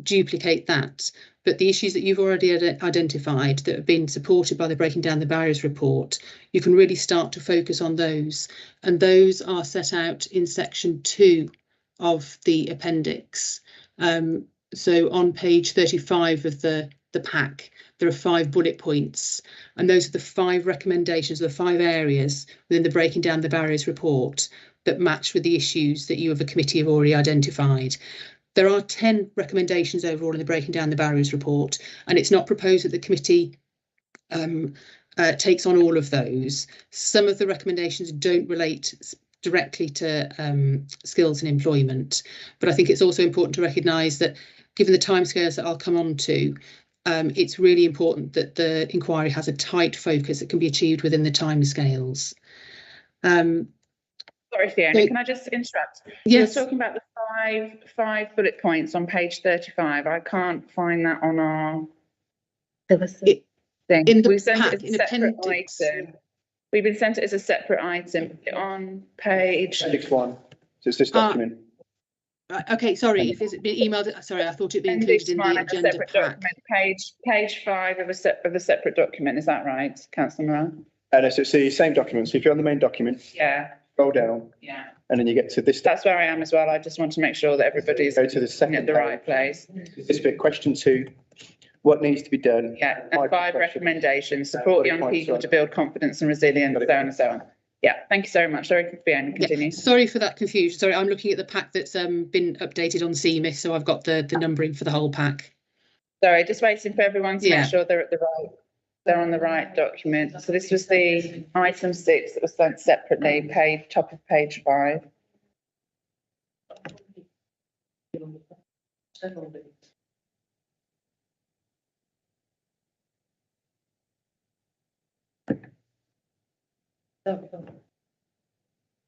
[SPEAKER 10] duplicate that. But the issues that you've already identified that have been supported by the Breaking Down the Barriers report, you can really start to focus on those, and those are set out in section 2 of the appendix. So on page 35 of the pack, there are 5 bullet points, and those are the 5 recommendations, the 5 areas within the Breaking Down the Barriers report that match with the issues that you as a committee have already identified. There are 10 recommendations overall in the Breaking Down the Barriers report, and it's not proposed that the committee takes on all of those. Some of the recommendations don't relate directly to skills and employment, but I think it's also important to recognise that, given the timescales that I'll come on to, it's really important that the inquiry has a tight focus that can be achieved within the timescales.
[SPEAKER 1] Sorry, Fiona, can I just interrupt?
[SPEAKER 10] Yes.
[SPEAKER 1] You're talking about the five bullet points on page 35. I can't find that on our thing. We've sent it as a separate item. We've been sent it as a separate item on page.
[SPEAKER 6] Appendix 1. So it's this document.
[SPEAKER 10] Okay, sorry, if it's been emailed. Sorry, I thought it'd been included in the agenda pack.
[SPEAKER 1] Page 5 of a separate document. Is that right, Councillor Moran?
[SPEAKER 6] No, so it's the same document. So if you're on the main document,
[SPEAKER 1] yeah,
[SPEAKER 6] scroll down,
[SPEAKER 1] yeah,
[SPEAKER 6] and then you get to this.
[SPEAKER 1] That's where I am as well. I just want to make sure that everybody's
[SPEAKER 6] go to the second
[SPEAKER 1] at the right place.
[SPEAKER 6] This bit, question 2. What needs to be done?
[SPEAKER 1] Yeah, and 5 recommendations. Support young people to build confidence and resilience, so on and so on. Yeah, thank you so much. Sorry, Fiona, continue.
[SPEAKER 10] Yeah, sorry for that confusion. Sorry, I'm looking at the pack that's been updated on CMIS, so I've got the numbering for the whole pack.
[SPEAKER 1] Sorry, just waiting for everyone to make sure they're at the right. They're on the right document. So this was the item 6 that was sent separately, top of page 5.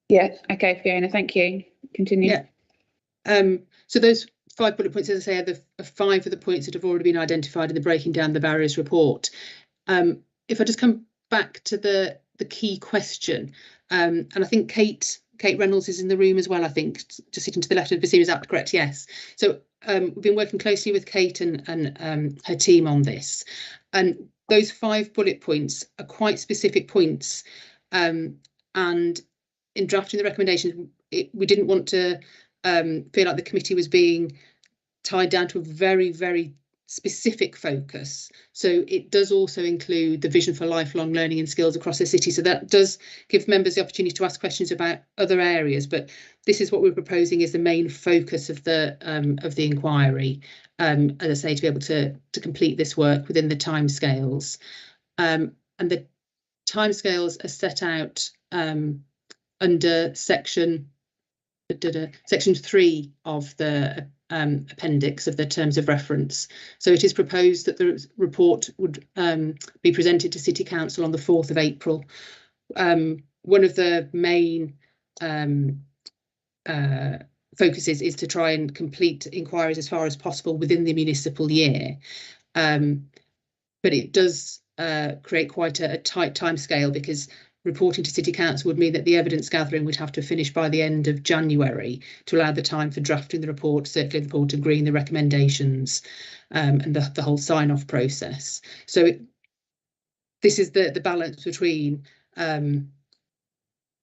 [SPEAKER 1] Yeah, okay, Fiona, thank you. Continue.
[SPEAKER 10] Yeah. So those 5 bullet points, as I say, are the 5 of the points that have already been identified in the Breaking Down the Barriers report. If I just come back to the key question, and I think Kate Reynolds is in the room as well, I think, just sitting to the left of Basim, is that correct? Yes. So we've been working closely with Kate and her team on this, and those 5 bullet points are quite specific points, and in drafting the recommendations, we didn't want to feel like the committee was being tied down to a very, very specific focus. So it does also include the vision for lifelong learning and skills across the city. So that does give members the opportunity to ask questions about other areas, but this is what we're proposing is the main focus of the inquiry, as I say, to be able to complete this work within the timescales. And the timescales are set out under section 3 of the appendix of the terms of reference. So it is proposed that the report would be presented to City Council on the 4th of April. One of the main focuses is to try and complete inquiries as far as possible within the municipal year, but it does create quite a tight timescale, because reporting to City Council would mean that the evidence gathering would have to finish by the end of January to allow the time for drafting the report, circulating the report, agreeing the recommendations, and the whole sign-off process. So this is the balance between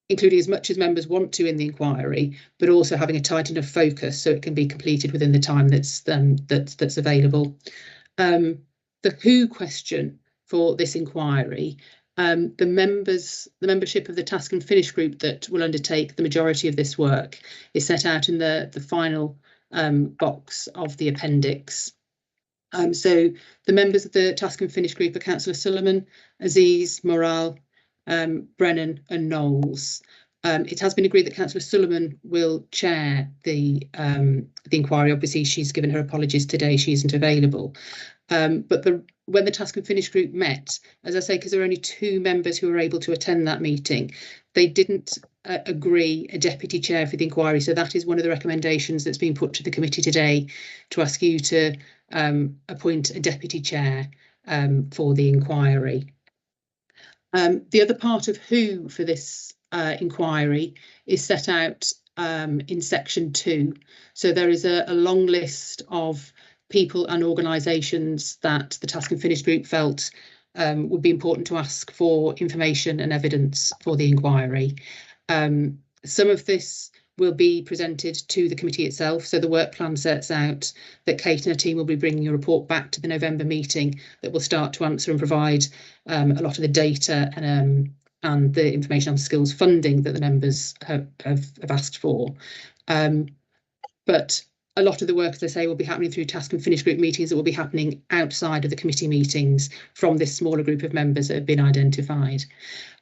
[SPEAKER 10] including as much as members want to in the inquiry, but also having a tight enough focus so it can be completed within the time that's available. The who question for this inquiry, the membership of the task and finish group that will undertake the majority of this work is set out in the final box of the appendix. So the members of the task and finish group are Councillor Sullivan, Aziz, Morale, Brennan and Knowles. It has been agreed that Councillor Sullivan will chair the inquiry. Obviously, she's given her apologies today, she isn't available. But when the task and finish group met, as I say, because there are only 2 members who were able to attend that meeting, they didn't agree a deputy chair for the inquiry. So that is one of the recommendations that's been put to the committee today, to ask you to appoint a deputy chair for the inquiry. The other part of who for this inquiry is set out in section 2. So there is a long list of people and organisations that the task and finish group felt would be important to ask for information and evidence for the inquiry. Some of this will be presented to the committee itself. So the work plan sets out that Kate and her team will be bringing a report back to the November meeting that will start to answer and provide a lot of the data and the information on skills funding that the members have asked for. But a lot of the work, as I say, will be happening through task and finish group meetings that will be happening outside of the committee meetings from this smaller group of members that have been identified.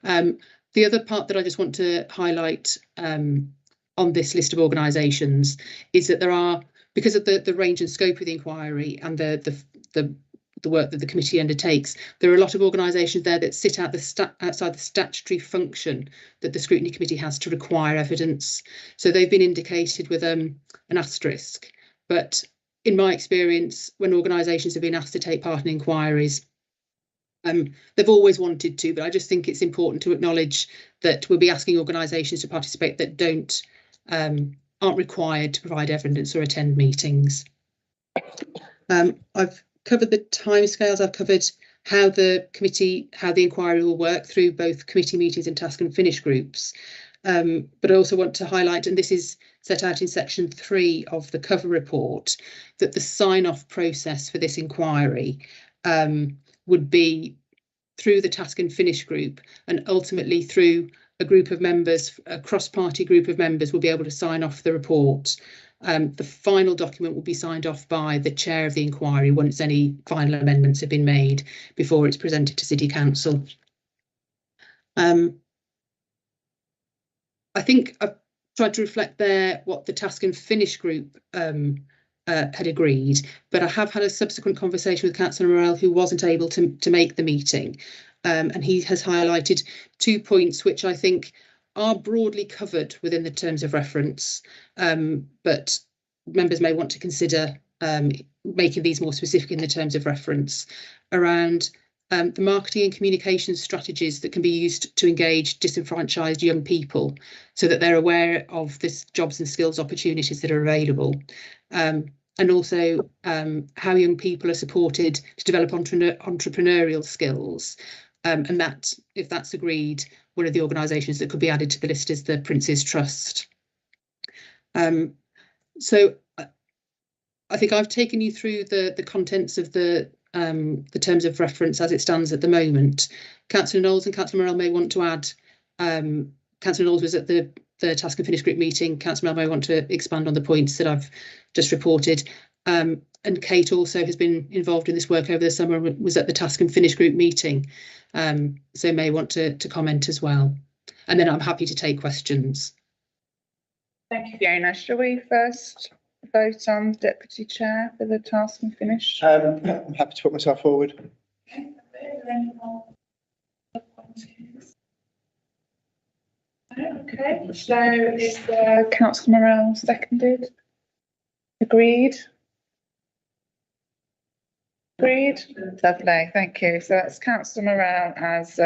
[SPEAKER 10] The other part that I just want to highlight on this list of organisations is that there are, because of the range and scope of the inquiry and the work that the committee undertakes, there are a lot of organisations there that sit outside the statutory function that the scrutiny committee has to require evidence. So they've been indicated with an asterisk. But in my experience, when organisations have been asked to take part in inquiries, they've always wanted to, but I just think it's important to acknowledge that we'll be asking organisations to participate that aren't required to provide evidence or attend meetings. I've covered the timescales. I've covered how the inquiry will work through both committee meetings and task and finish groups. But I also want to highlight, and this is set out in section 3 of the cover report, that the sign-off process for this inquiry would be through the task and finish group, and ultimately through a group of members, a cross-party group of members will be able to sign off the report. The final document will be signed off by the chair of the inquiry once any final amendments have been made before it's presented to City Council. I think I've tried to reflect there what the task and finish group had agreed, but I have had a subsequent conversation with Councillor Morel, who wasn't able to make the meeting, and he has highlighted 2 points which I think are broadly covered within the terms of reference, but members may want to consider making these more specific in the terms of reference around the marketing and communication strategies that can be used to engage disenfranchised young people so that they're aware of this jobs and skills opportunities that are available. And also how young people are supported to develop entrepreneurial skills. And that, if that's agreed, one of the organisations that could be added to the list is the Prince's Trust. So I think I've taken you through the contents of the terms of reference as it stands at the moment. Councillor Knowles and Councillor Morel may want to add. Councillor Knowles was at the task and finish group meeting. Councillor Morel may want to expand on the points that I've just reported. And Kate also has been involved in this work over the summer and was at the task and finish group meeting. So may want to comment as well. And then I'm happy to take questions.
[SPEAKER 1] Thank you, Fiona. Shall we first vote on deputy chair for the task and finish?
[SPEAKER 6] I'm happy to put myself forward.
[SPEAKER 1] Okay, so is Councillor Morel seconded? Agreed? Agreed? Lovely, thank you. So that's Councillor Morel as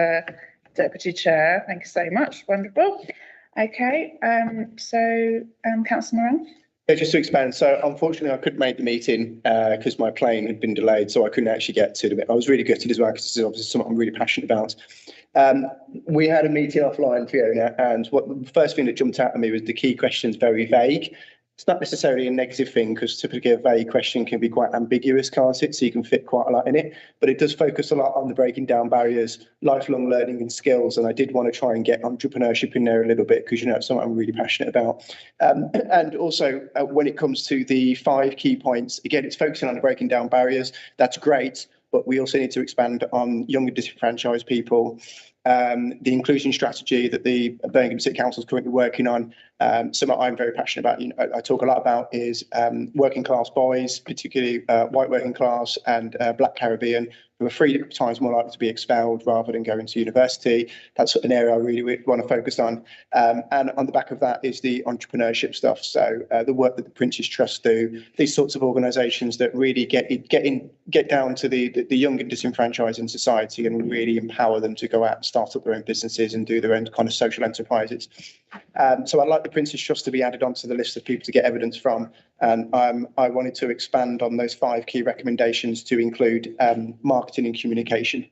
[SPEAKER 1] deputy chair. Thank you so much. Wonderful. Okay, so Councillor Morel.
[SPEAKER 6] Yeah, just to expand, so unfortunately I couldn't make the meeting because my plane had been delayed, so I couldn't actually get to the. I was really gutted as well because this is obviously something I'm really passionate about. We had a meeting offline, Fiona, and the first thing that jumped out at me was the key questions very vague. It's not necessarily a negative thing because typically a vague question can be quite ambiguous, can't it? So you can fit quite a lot in it, but it does focus a lot on the breaking down barriers, lifelong learning and skills. And I did want to try and get entrepreneurship in there a little bit because, you know, it's something I'm really passionate about. And also when it comes to the 5 key points, again, it's focusing on the breaking down barriers. That's great, but we also need to expand on young and disenfranchised people. The inclusion strategy that the Birmingham City Council is currently working on, something I'm very passionate about. You know, I talk a lot about is working class boys, particularly white working class and Black Caribbean, who are 3 times more likely to be expelled rather than going to university. That's an area I really want to focus on. And on the back of that is the entrepreneurship stuff. So the work that the Prince's Trust do, these sorts of organisations that really get down to the young and disenfranchised in society and really empower them to go out and start up their own businesses and do their own kind of social enterprises. So I'd like the Prince's Trust to be added onto the list of people to get evidence from. And I wanted to expand on those 5 key recommendations to include marketing and communication,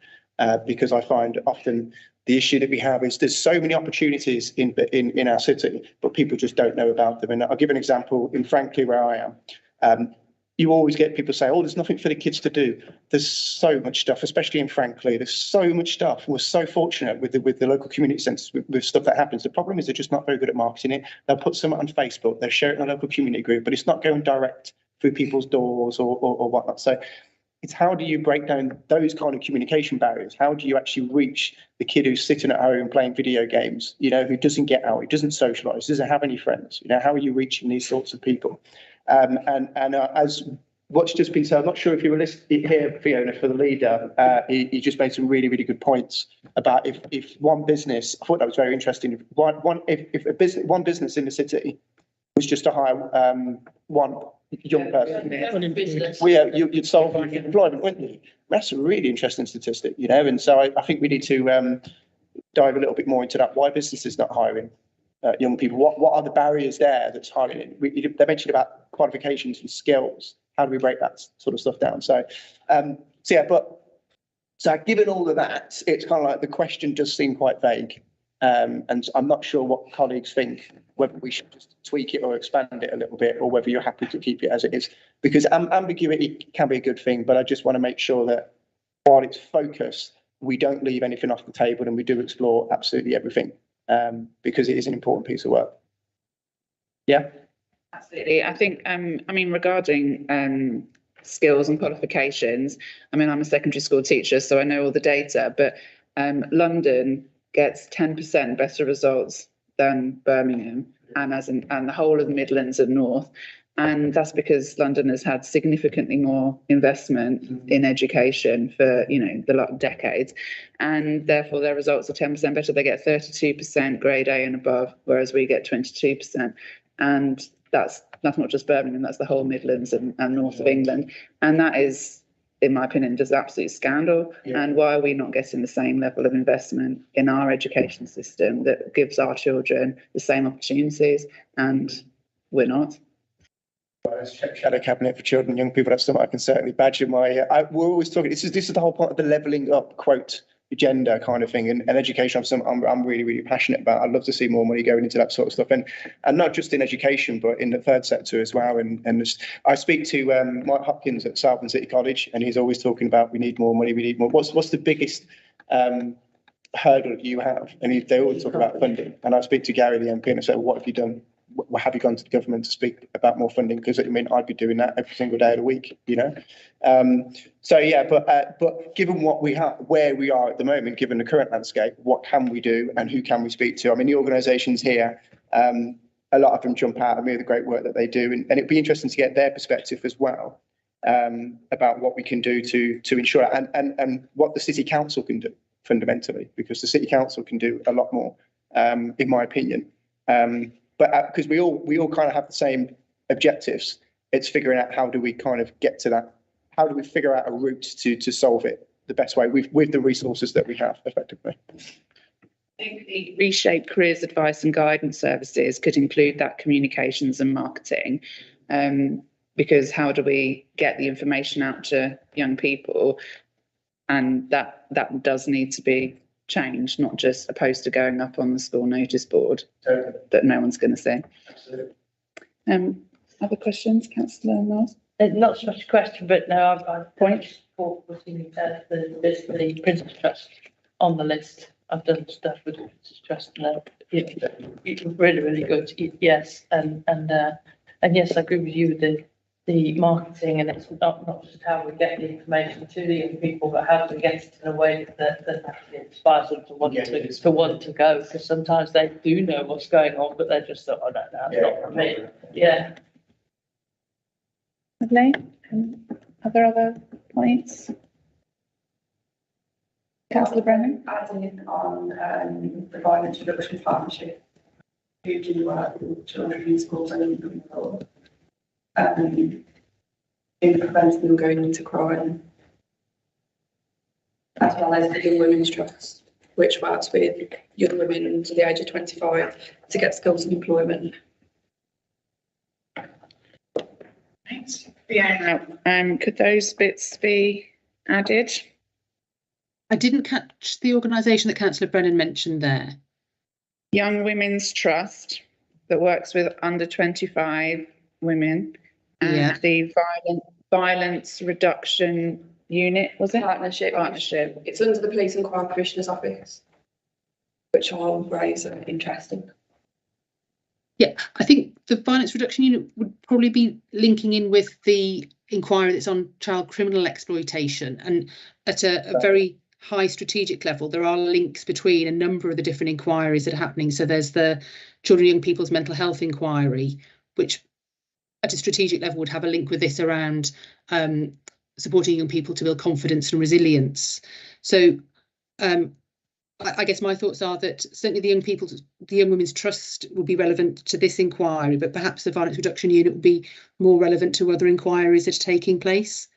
[SPEAKER 6] because I find often the issue that we have is there's so many opportunities in our city, but people just don't know about them. And I'll give an example in Frankly, where I am. You always get people say, oh, there's nothing for the kids to do. There's so much stuff, especially in Frankly, there's so much stuff. And we're so fortunate with the local community centres with stuff that happens. The problem is they're just not very good at marketing it. They'll put something on Facebook, they'll share it in a local community group, but it's not going direct through people's doors or whatnot. So it's how do you break down those kind of communication barriers? How do you actually reach the kid who's sitting at home playing video games, you know, who doesn't get out, who doesn't socialise, doesn't have any friends? You know, how are you reaching these sorts of people? As what's just been said, I'm not sure if you were listening here, Fiona, for the leader. He just made some really, really good points about if one business. I thought that was very interesting. If one business in the city was just to hire one young person, you'd solve employment, wouldn't you? That's a really interesting statistic, you know. And so I think we need to dive a little bit more into that. Why businesses not hiring young people? What are the barriers there that's hiring? They mentioned about qualifications and skills. How do we break that sort of stuff down? So given all of that, it's kind of like the question does seem quite vague. And I'm not sure what colleagues think, whether we should just tweak it or expand it a little bit, or whether you're happy to keep it as it is, because ambiguity can be a good thing, but I just want to make sure that while it's focused, we don't leave anything off the table and we do explore absolutely everything. Because it is an important piece of work. Yeah,
[SPEAKER 1] absolutely. I think, I mean, regarding skills and qualifications, I mean, I'm a secondary school teacher, so I know all the data, but London gets 10% better results than Birmingham and the whole of the Midlands and North. And that's because London has had significantly more investment in education for, you know, the last decades, and therefore their results are 10% better. They get 32% grade A and above, whereas we get 22%. And that's not just Birmingham, that's the whole Midlands and North of England. And that is, in my opinion, just absolute scandal. Yeah. And why are we not getting the same level of investment in our education system that gives our children the same opportunities? And we're not.
[SPEAKER 6] Shadow cabinet for children and young people. That's something I can certainly badger my. We're always talking. This is the whole point of the levelling up quote agenda kind of thing, and education. I'm really, really passionate about. I'd love to see more money going into that sort of stuff, and not just in education, but in the third sector as well. And I speak to Mike Hopkins at Southern City College, and he's always talking about we need more money. We need more. What's the biggest hurdle you have? And they always talk about funding. And I speak to Gary, the MP, and I say, well, what have you done? Have you gone to the government to speak about more funding? Because I mean, I'd be doing that every single day of the week, you know. So yeah, but given what we have, where we are at the moment, given the current landscape, what can we do and who can we speak to? I mean, the organisations here, a lot of them jump out at me with the great work that they do, and it'd be interesting to get their perspective as well about what we can do to ensure and what the city council can do fundamentally, because the city council can do a lot more, in my opinion. But because we all kind of have the same objectives, it's figuring out how do we kind of get to that? How do we figure out a route to solve it the best way with the resources that we have effectively?
[SPEAKER 1] I think the reshape careers advice and guidance services could include that communications and marketing. Because how do we get the information out to young people? And that does need to be changed, not just a poster going up on the school notice board that no one's going to see.
[SPEAKER 6] Absolutely.
[SPEAKER 1] Other questions, Councillor Miles?
[SPEAKER 5] Not so much a question, but no, I've points for putting the Princess Trust on the list. I've done stuff with the Princess Trust, and it's really, really good. Yes, and yes, I agree with you with the marketing, and it's not just how we get the information to the young people, but how to get it in a way that actually inspires them to want to go. Because sometimes they do know what's going on, but they're just not, oh, no, it's not for me. Yeah.
[SPEAKER 1] Lovely. Other points? Councillor Brennan?
[SPEAKER 8] Adding on the violence reduction partnership, who do work with children in schools and young people. In preventing them going into crime, as well as the Young Women's Trust, which works with young women under the age of 25 to get skills and employment.
[SPEAKER 1] Yeah. Could those bits be added?
[SPEAKER 10] I didn't catch the organisation that Councillor Brennan mentioned there.
[SPEAKER 1] Young Women's Trust that works with under 25 women. And the violence reduction unit, was it?
[SPEAKER 8] Partnership. It's under the Police and Crime Commissioner's Office, which I'll raise interesting.
[SPEAKER 10] Yeah, I think the violence reduction unit would probably be linking in with the inquiry that's on child criminal exploitation, and at a very high strategic level, there are links between a number of the different inquiries that are happening. So there's the Children and Young People's Mental Health Inquiry, which at a strategic level would have a link with this around supporting young people to build confidence and resilience. So I guess my thoughts are that certainly the Young Women's Trust would be relevant to this inquiry, but perhaps the violence reduction unit would be more relevant to other inquiries that are taking place.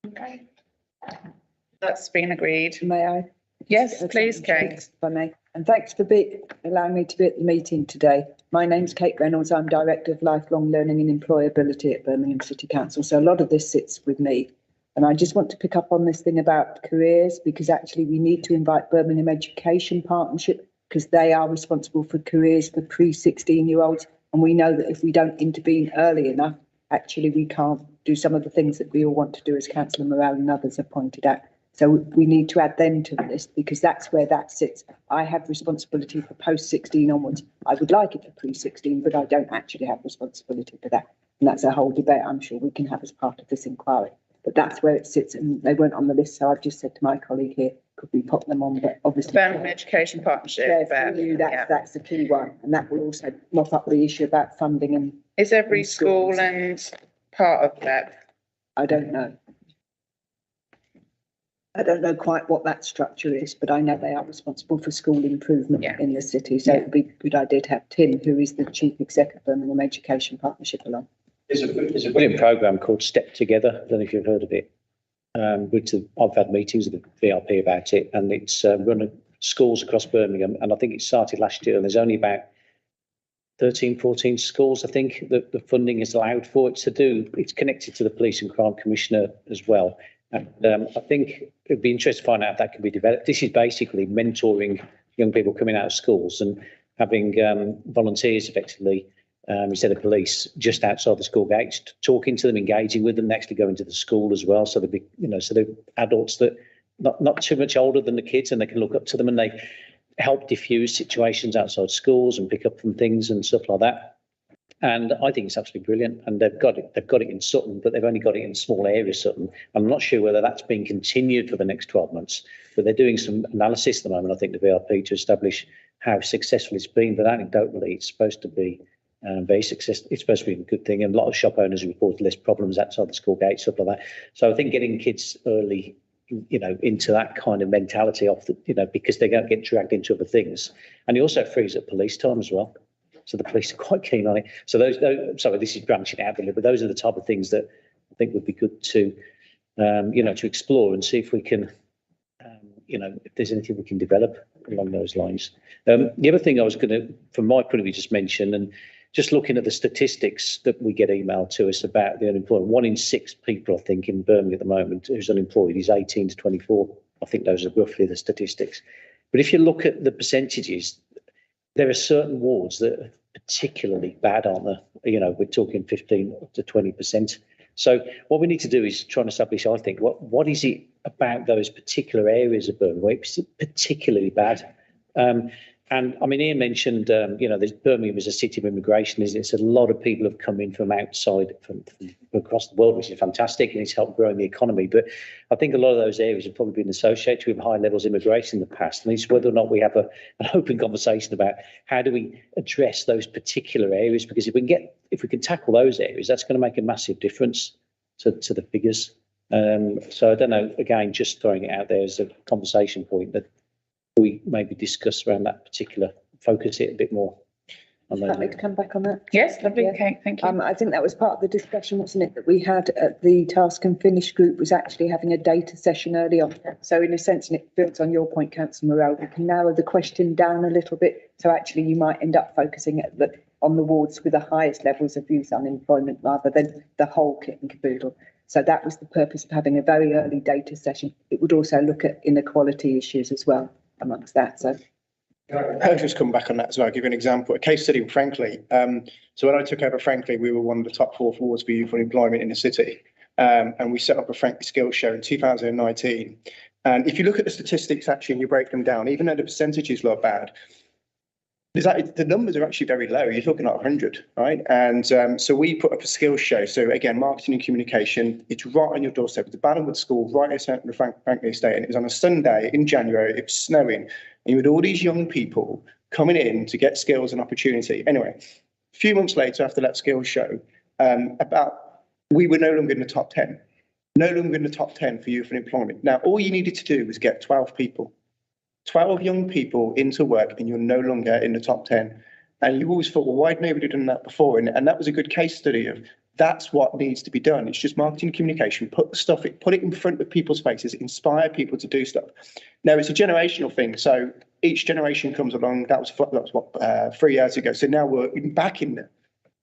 [SPEAKER 1] Okay. That's been agreed.
[SPEAKER 11] May I?
[SPEAKER 1] Yes, please, Kate.
[SPEAKER 11] If I may. And thanks for allowing me to be at the meeting today. My name's Kate Reynolds. I'm Director of Lifelong Learning and Employability at Birmingham City Council. So a lot of this sits with me. And I just want to pick up on this thing about careers, because actually we need to invite Birmingham Education Partnership, because they are responsible for careers for pre-16-year-olds. And we know that if we don't intervene early enough, actually we can't do some of the things that we all want to do, as Councillor Morrell and others have pointed out. So we need to add them to the list, because that's where that sits. I have responsibility for post-16 onwards. I would like it for pre-16, but I don't actually have responsibility for that. And that's a whole debate I'm sure we can have as part of this inquiry. But that's where it sits, and they weren't on the list. So I've just said to my colleague here, could we pop them on? But obviously,
[SPEAKER 1] Birmingham Education Partnership.
[SPEAKER 11] That's the key one, and that will also mop up the issue about funding. And
[SPEAKER 1] is every school and part of that?
[SPEAKER 11] I don't know. I don't know quite what that structure is, but I know they are responsible for school improvement in the city. So it would be a good idea to have Tim, who is the Chief Executive of Birmingham Education Partnership, along.
[SPEAKER 7] There's a brilliant programme called Step Together. I don't know if you've heard of it. I've had meetings with the VRP about it, and it's run at schools across Birmingham. And I think it started last year, and there's only about 13, 14 schools, I think, that the funding is allowed for it to do. It's connected to the Police and Crime Commissioner as well. And I think it'd be interesting to find out if that can be developed. This is basically mentoring young people coming out of schools and having volunteers effectively instead of police just outside the school gates, talking to them, engaging with them, actually going to the school as well. So they're adults that not too much older than the kids, and they can look up to them, and they help diffuse situations outside schools and pick up from things and stuff like that. And I think it's absolutely brilliant. And they've got it in Sutton, but they've only got it in small areas, Sutton. I'm not sure whether that's being continued for the next 12 months, but they're doing some analysis at the moment, I think, the VRP, to establish how successful it's been. But anecdotally, it's supposed to be very successful. It's supposed to be a good thing. And a lot of shop owners report less problems outside the school gate, stuff like that. So I think getting kids early, into that kind of mentality because they don't get dragged into other things. And it also frees up police time as well. So the police are quite keen on it. So sorry, this is branching out a little, but those are the type of things that I think would be good to, to explore and see if we can, if there's anything we can develop along those lines. The other thing I was going to, from my point of view, just mention, and just looking at the statistics that we get emailed to us about the unemployment, 1 in 6 people, I think, in Birmingham at the moment who's unemployed is 18 to 24. I think those are roughly the statistics. But if you look at the percentages, there are certain wards that are particularly bad, aren't there? You know, we're talking 15 to 20%. So what we need to do is try and establish, I think, what is it about those particular areas of Birmingham where it's particularly bad? And I mean, Ian mentioned, there's Birmingham is a city of immigration, isn't it? So a lot of people have come in from outside, from across the world, which is fantastic, and it's helped growing the economy. But I think a lot of those areas have probably been associated with high levels of immigration in the past. And it's whether or not we have an open conversation about how do we address those particular areas, because if we can tackle those areas, that's going to make a massive difference to the figures. So I don't know, again, just throwing it out there as a conversation point that we maybe discuss around that particular, focus it a bit more.
[SPEAKER 11] Like me to come back on that?
[SPEAKER 1] Yes, lovely,
[SPEAKER 11] Yeah.
[SPEAKER 1] Kate, thank you.
[SPEAKER 11] I think that was part of the discussion, wasn't it, that we had at the Task and Finish group, was actually having a data session early on. So in a sense, and it builds on your point, Councillor Morell, we can narrow the question down a little bit. So actually you might end up focusing on the wards with the highest levels of youth unemployment rather than the whole kit and caboodle. So that was the purpose of having a very early data session. It would also look at inequality issues as well amongst that. So
[SPEAKER 6] I'll just come back on that as well. I'll give you an example, a case study with Frankly. So when I took over Frankly, we were one of the top 4 wards for youth unemployment in the city. And we set up a Frankly Skills Show in 2019. And if you look at the statistics actually and you break them down, even though the percentages look bad, the numbers are actually very low. You're talking like 100, right? And so we put up a skills show. So again, marketing and communication, it's right on your doorstep. It's the Bannerwood School, right outside the Frankly Estate. And it was on a Sunday in January. It was snowing. And you had all these young people coming in to get skills and opportunity. Anyway, a few months later, after that skills show, we were no longer in the top 10. No longer in the top 10 for youth unemployment. Now, all you needed to do was get 12 people. 12 young people into work and you're no longer in the top 10. And you always thought, well, why had nobody done that before? And that was a good case study of that's what needs to be done. It's just marketing and communication, put it in front of people's faces, inspire people to do stuff. Now, it's a generational thing. So each generation comes along. That was 3 years ago. So now we're back in the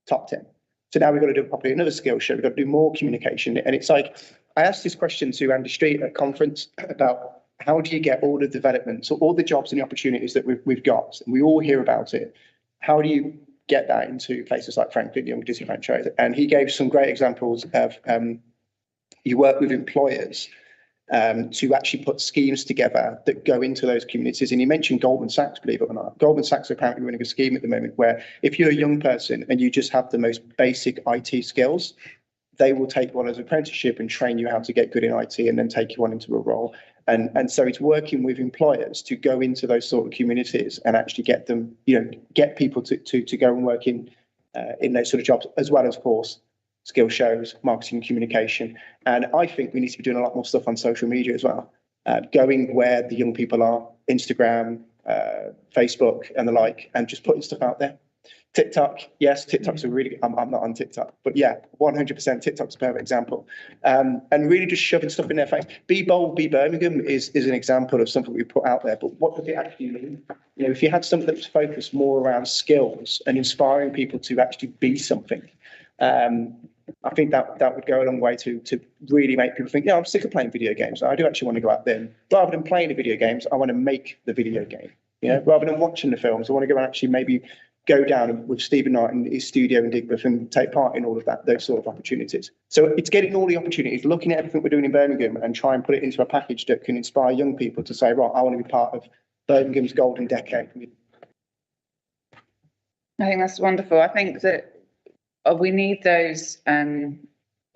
[SPEAKER 6] top 10. So now we've got to do probably another skill show. We've got to do more communication. And it's like, I asked this question to Andy Street at a conference about how do you get all the development, so all the jobs and the opportunities that we've got, and we all hear about it. How do you get that into places like Franklin, young disenfranchised? And he gave some great examples of you work with employers to actually put schemes together that go into those communities. And he mentioned Goldman Sachs, believe it or not. Goldman Sachs are apparently running a scheme at the moment where if you're a young person and you just have the most basic IT skills, they will take you on as an apprenticeship and train you how to get good in IT and then take you on into a role. And so it's working with employers to go into those sort of communities and actually get them, get people to go and work in those sort of jobs, as well as, of course, skill shows, marketing, communication. And I think we need to be doing a lot more stuff on social media as well, going where the young people are, Instagram, Facebook and the like, and just putting stuff out there. TikTok, yes, TikTok's a really, I'm not on TikTok, but yeah, 100% TikTok's a perfect example. And really just shoving stuff in their face. Be Bold, Be Birmingham is an example of something we put out there, but what does it actually mean? If you had something that was focused more around skills and inspiring people to actually be something, I think that would go a long way to really make people think, yeah, I'm sick of playing video games. I do actually want to go out there. And rather than playing the video games, I want to make the video game. Rather than watching the films, I want to go and actually maybe go down with Stephen Knight in his studio in Digbeth and take part in all of that, those sort of opportunities. So it's getting all the opportunities, looking at everything we're doing in Birmingham and try and put it into a package that can inspire young people to say, right, I want to be part of Birmingham's golden decade.
[SPEAKER 1] I think that's wonderful. I think that we need those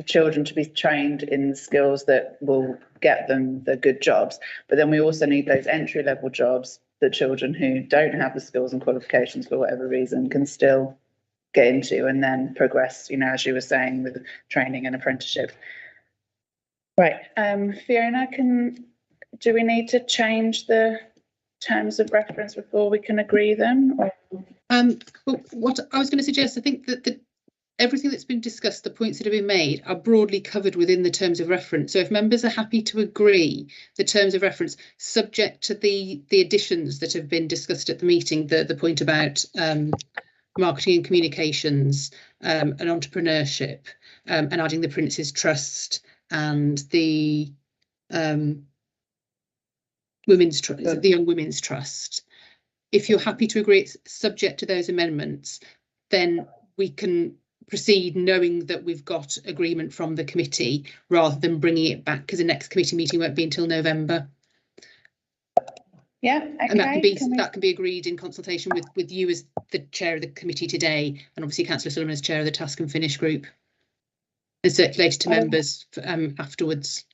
[SPEAKER 1] children to be trained in skills that will get them the good jobs, but then we also need those entry-level jobs that children who don't have the skills and qualifications for whatever reason can still get into and then progress, as you were saying, with training and apprenticeship. Right, Fiona, do we need to change the terms of reference before we can agree them? Or?
[SPEAKER 10] Well, what I was going to suggest, I think that everything that's been discussed, the points that have been made are broadly covered within the terms of reference. So if members are happy to agree the terms of reference, subject to the additions that have been discussed at the meeting, the point about marketing and communications, and entrepreneurship, and adding the Prince's Trust and the Women's Trust, the Young Women's Trust. If you're happy to agree it's subject to those amendments, then we can proceed knowing that we've got agreement from the committee rather than bringing it back, because the next committee meeting won't be until November.
[SPEAKER 1] Yeah, okay.
[SPEAKER 10] And that can be agreed in consultation with you as the chair of the committee today, and obviously Councillor Sullivan as chair of the Task and Finish group, and circulated to members afterwards.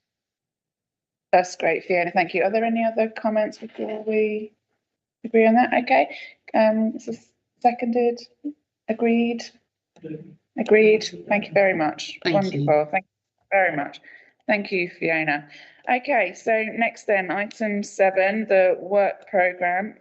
[SPEAKER 1] That's great, Fiona, thank you. Are there any other comments before we agree on that? Okay, this is seconded, agreed. Agreed. Thank you very much. Wonderful. Thank you very much. Thank you, Fiona. Okay, so next then, item 7, the work programme.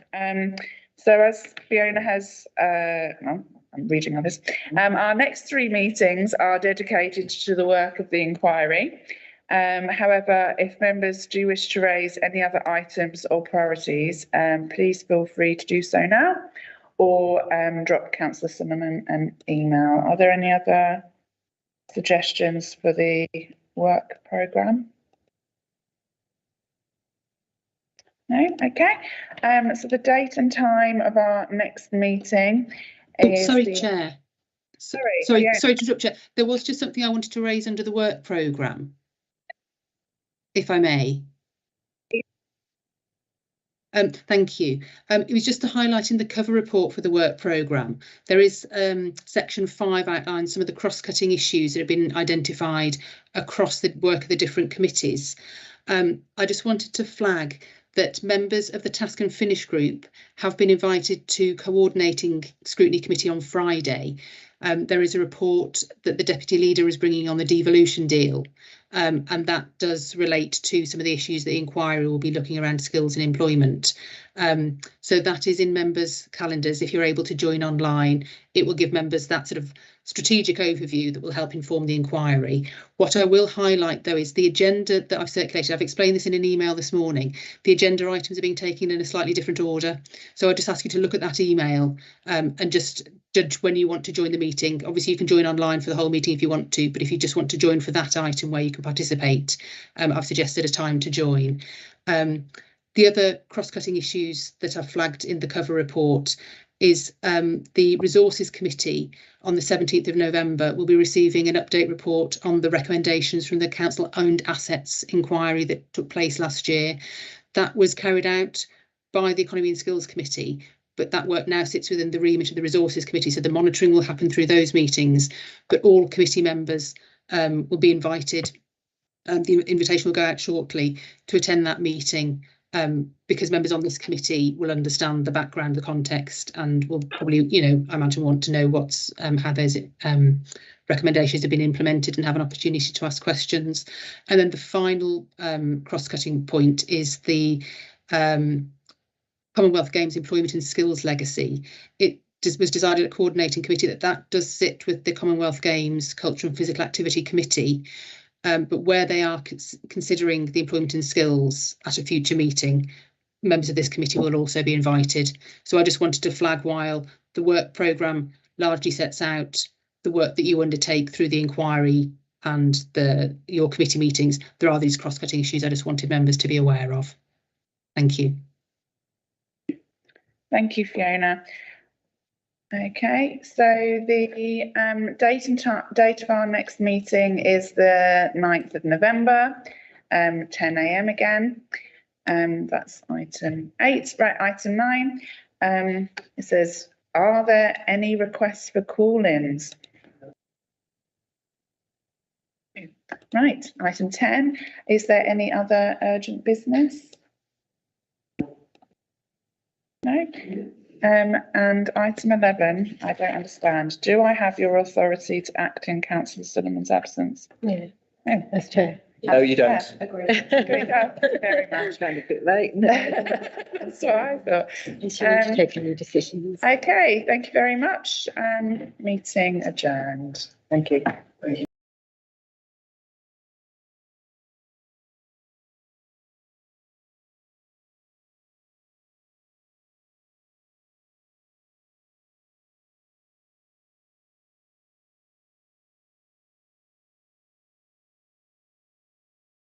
[SPEAKER 1] So as Fiona has, well, I'm reading on this. Our next 3 meetings are dedicated to the work of the inquiry. However, if members do wish to raise any other items or priorities, please feel free to do so now, or drop Councillor Cinnamon an email. Are there any other suggestions for the work programme? No? Okay. So the date and time of our next meeting is...
[SPEAKER 10] Chair. Sorry to interrupt, Chair. There was just something I wanted to raise under the work programme, if I may. Thank you. It was just to highlight in the cover report for the work programme. There is section 5 outlines some of the cross-cutting issues that have been identified across the work of the different committees. I just wanted to flag that members of the Task and Finish group have been invited to coordinating scrutiny committee on Friday. There is a report that the deputy leader is bringing on the devolution deal, and that does relate to some of the issues that the inquiry will be looking around skills and employment. So that is in members' calendars. If you're able to join online, it will give members that sort of strategic overview that will help inform the inquiry. What I will highlight, though, is the agenda that I've circulated. I've explained this in an email this morning. The agenda items are being taken in a slightly different order. So I just ask you to look at that email and just judge when you want to join the meeting. Obviously, you can join online for the whole meeting if you want to, but if you just want to join for that item where you can participate, I've suggested a time to join. The other cross-cutting issues that I've flagged in the cover report is the Resources Committee on the 17th of November will be receiving an update report on the recommendations from the Council Owned Assets inquiry that took place last year. That was carried out by the Economy and Skills Committee, but that work now sits within the remit of the Resources Committee, so the monitoring will happen through those meetings, but all committee members will be invited, and the invitation will go out shortly to attend that meeting. Because members on this committee will understand the background, the context, and will probably, I imagine, want to know what's how those recommendations have been implemented and have an opportunity to ask questions. And then the final cross-cutting point is the Commonwealth Games Employment and Skills Legacy. It was decided at Coordinating Committee that does sit with the Commonwealth Games Culture and Physical Activity Committee. But where they are considering the employment and skills at a future meeting, members of this committee will also be invited. So I just wanted to flag, while the work programme largely sets out the work that you undertake through the inquiry and your committee meetings, there are these cross-cutting issues I just wanted members to be aware of. Thank you.
[SPEAKER 1] Thank you, Fiona. Okay, so the date of our next meeting is the 9th of November, 10 AM again. That's item 8. Right, item 9. It says, are there any requests for call-ins? Right, item 10. Is there any other urgent business? No. And item 11, I don't understand. Do I have your authority to act in Councillor Sullivan's absence?
[SPEAKER 5] Yeah,
[SPEAKER 1] Oh,
[SPEAKER 5] as chair.
[SPEAKER 6] No, you don't.
[SPEAKER 1] Yeah, agreed. Thank you very much.
[SPEAKER 11] Kind of a bit late.
[SPEAKER 1] That's what I thought.
[SPEAKER 3] You shouldn't take any decisions.
[SPEAKER 1] Okay, thank you very much. Meeting adjourned.
[SPEAKER 11] Thank you.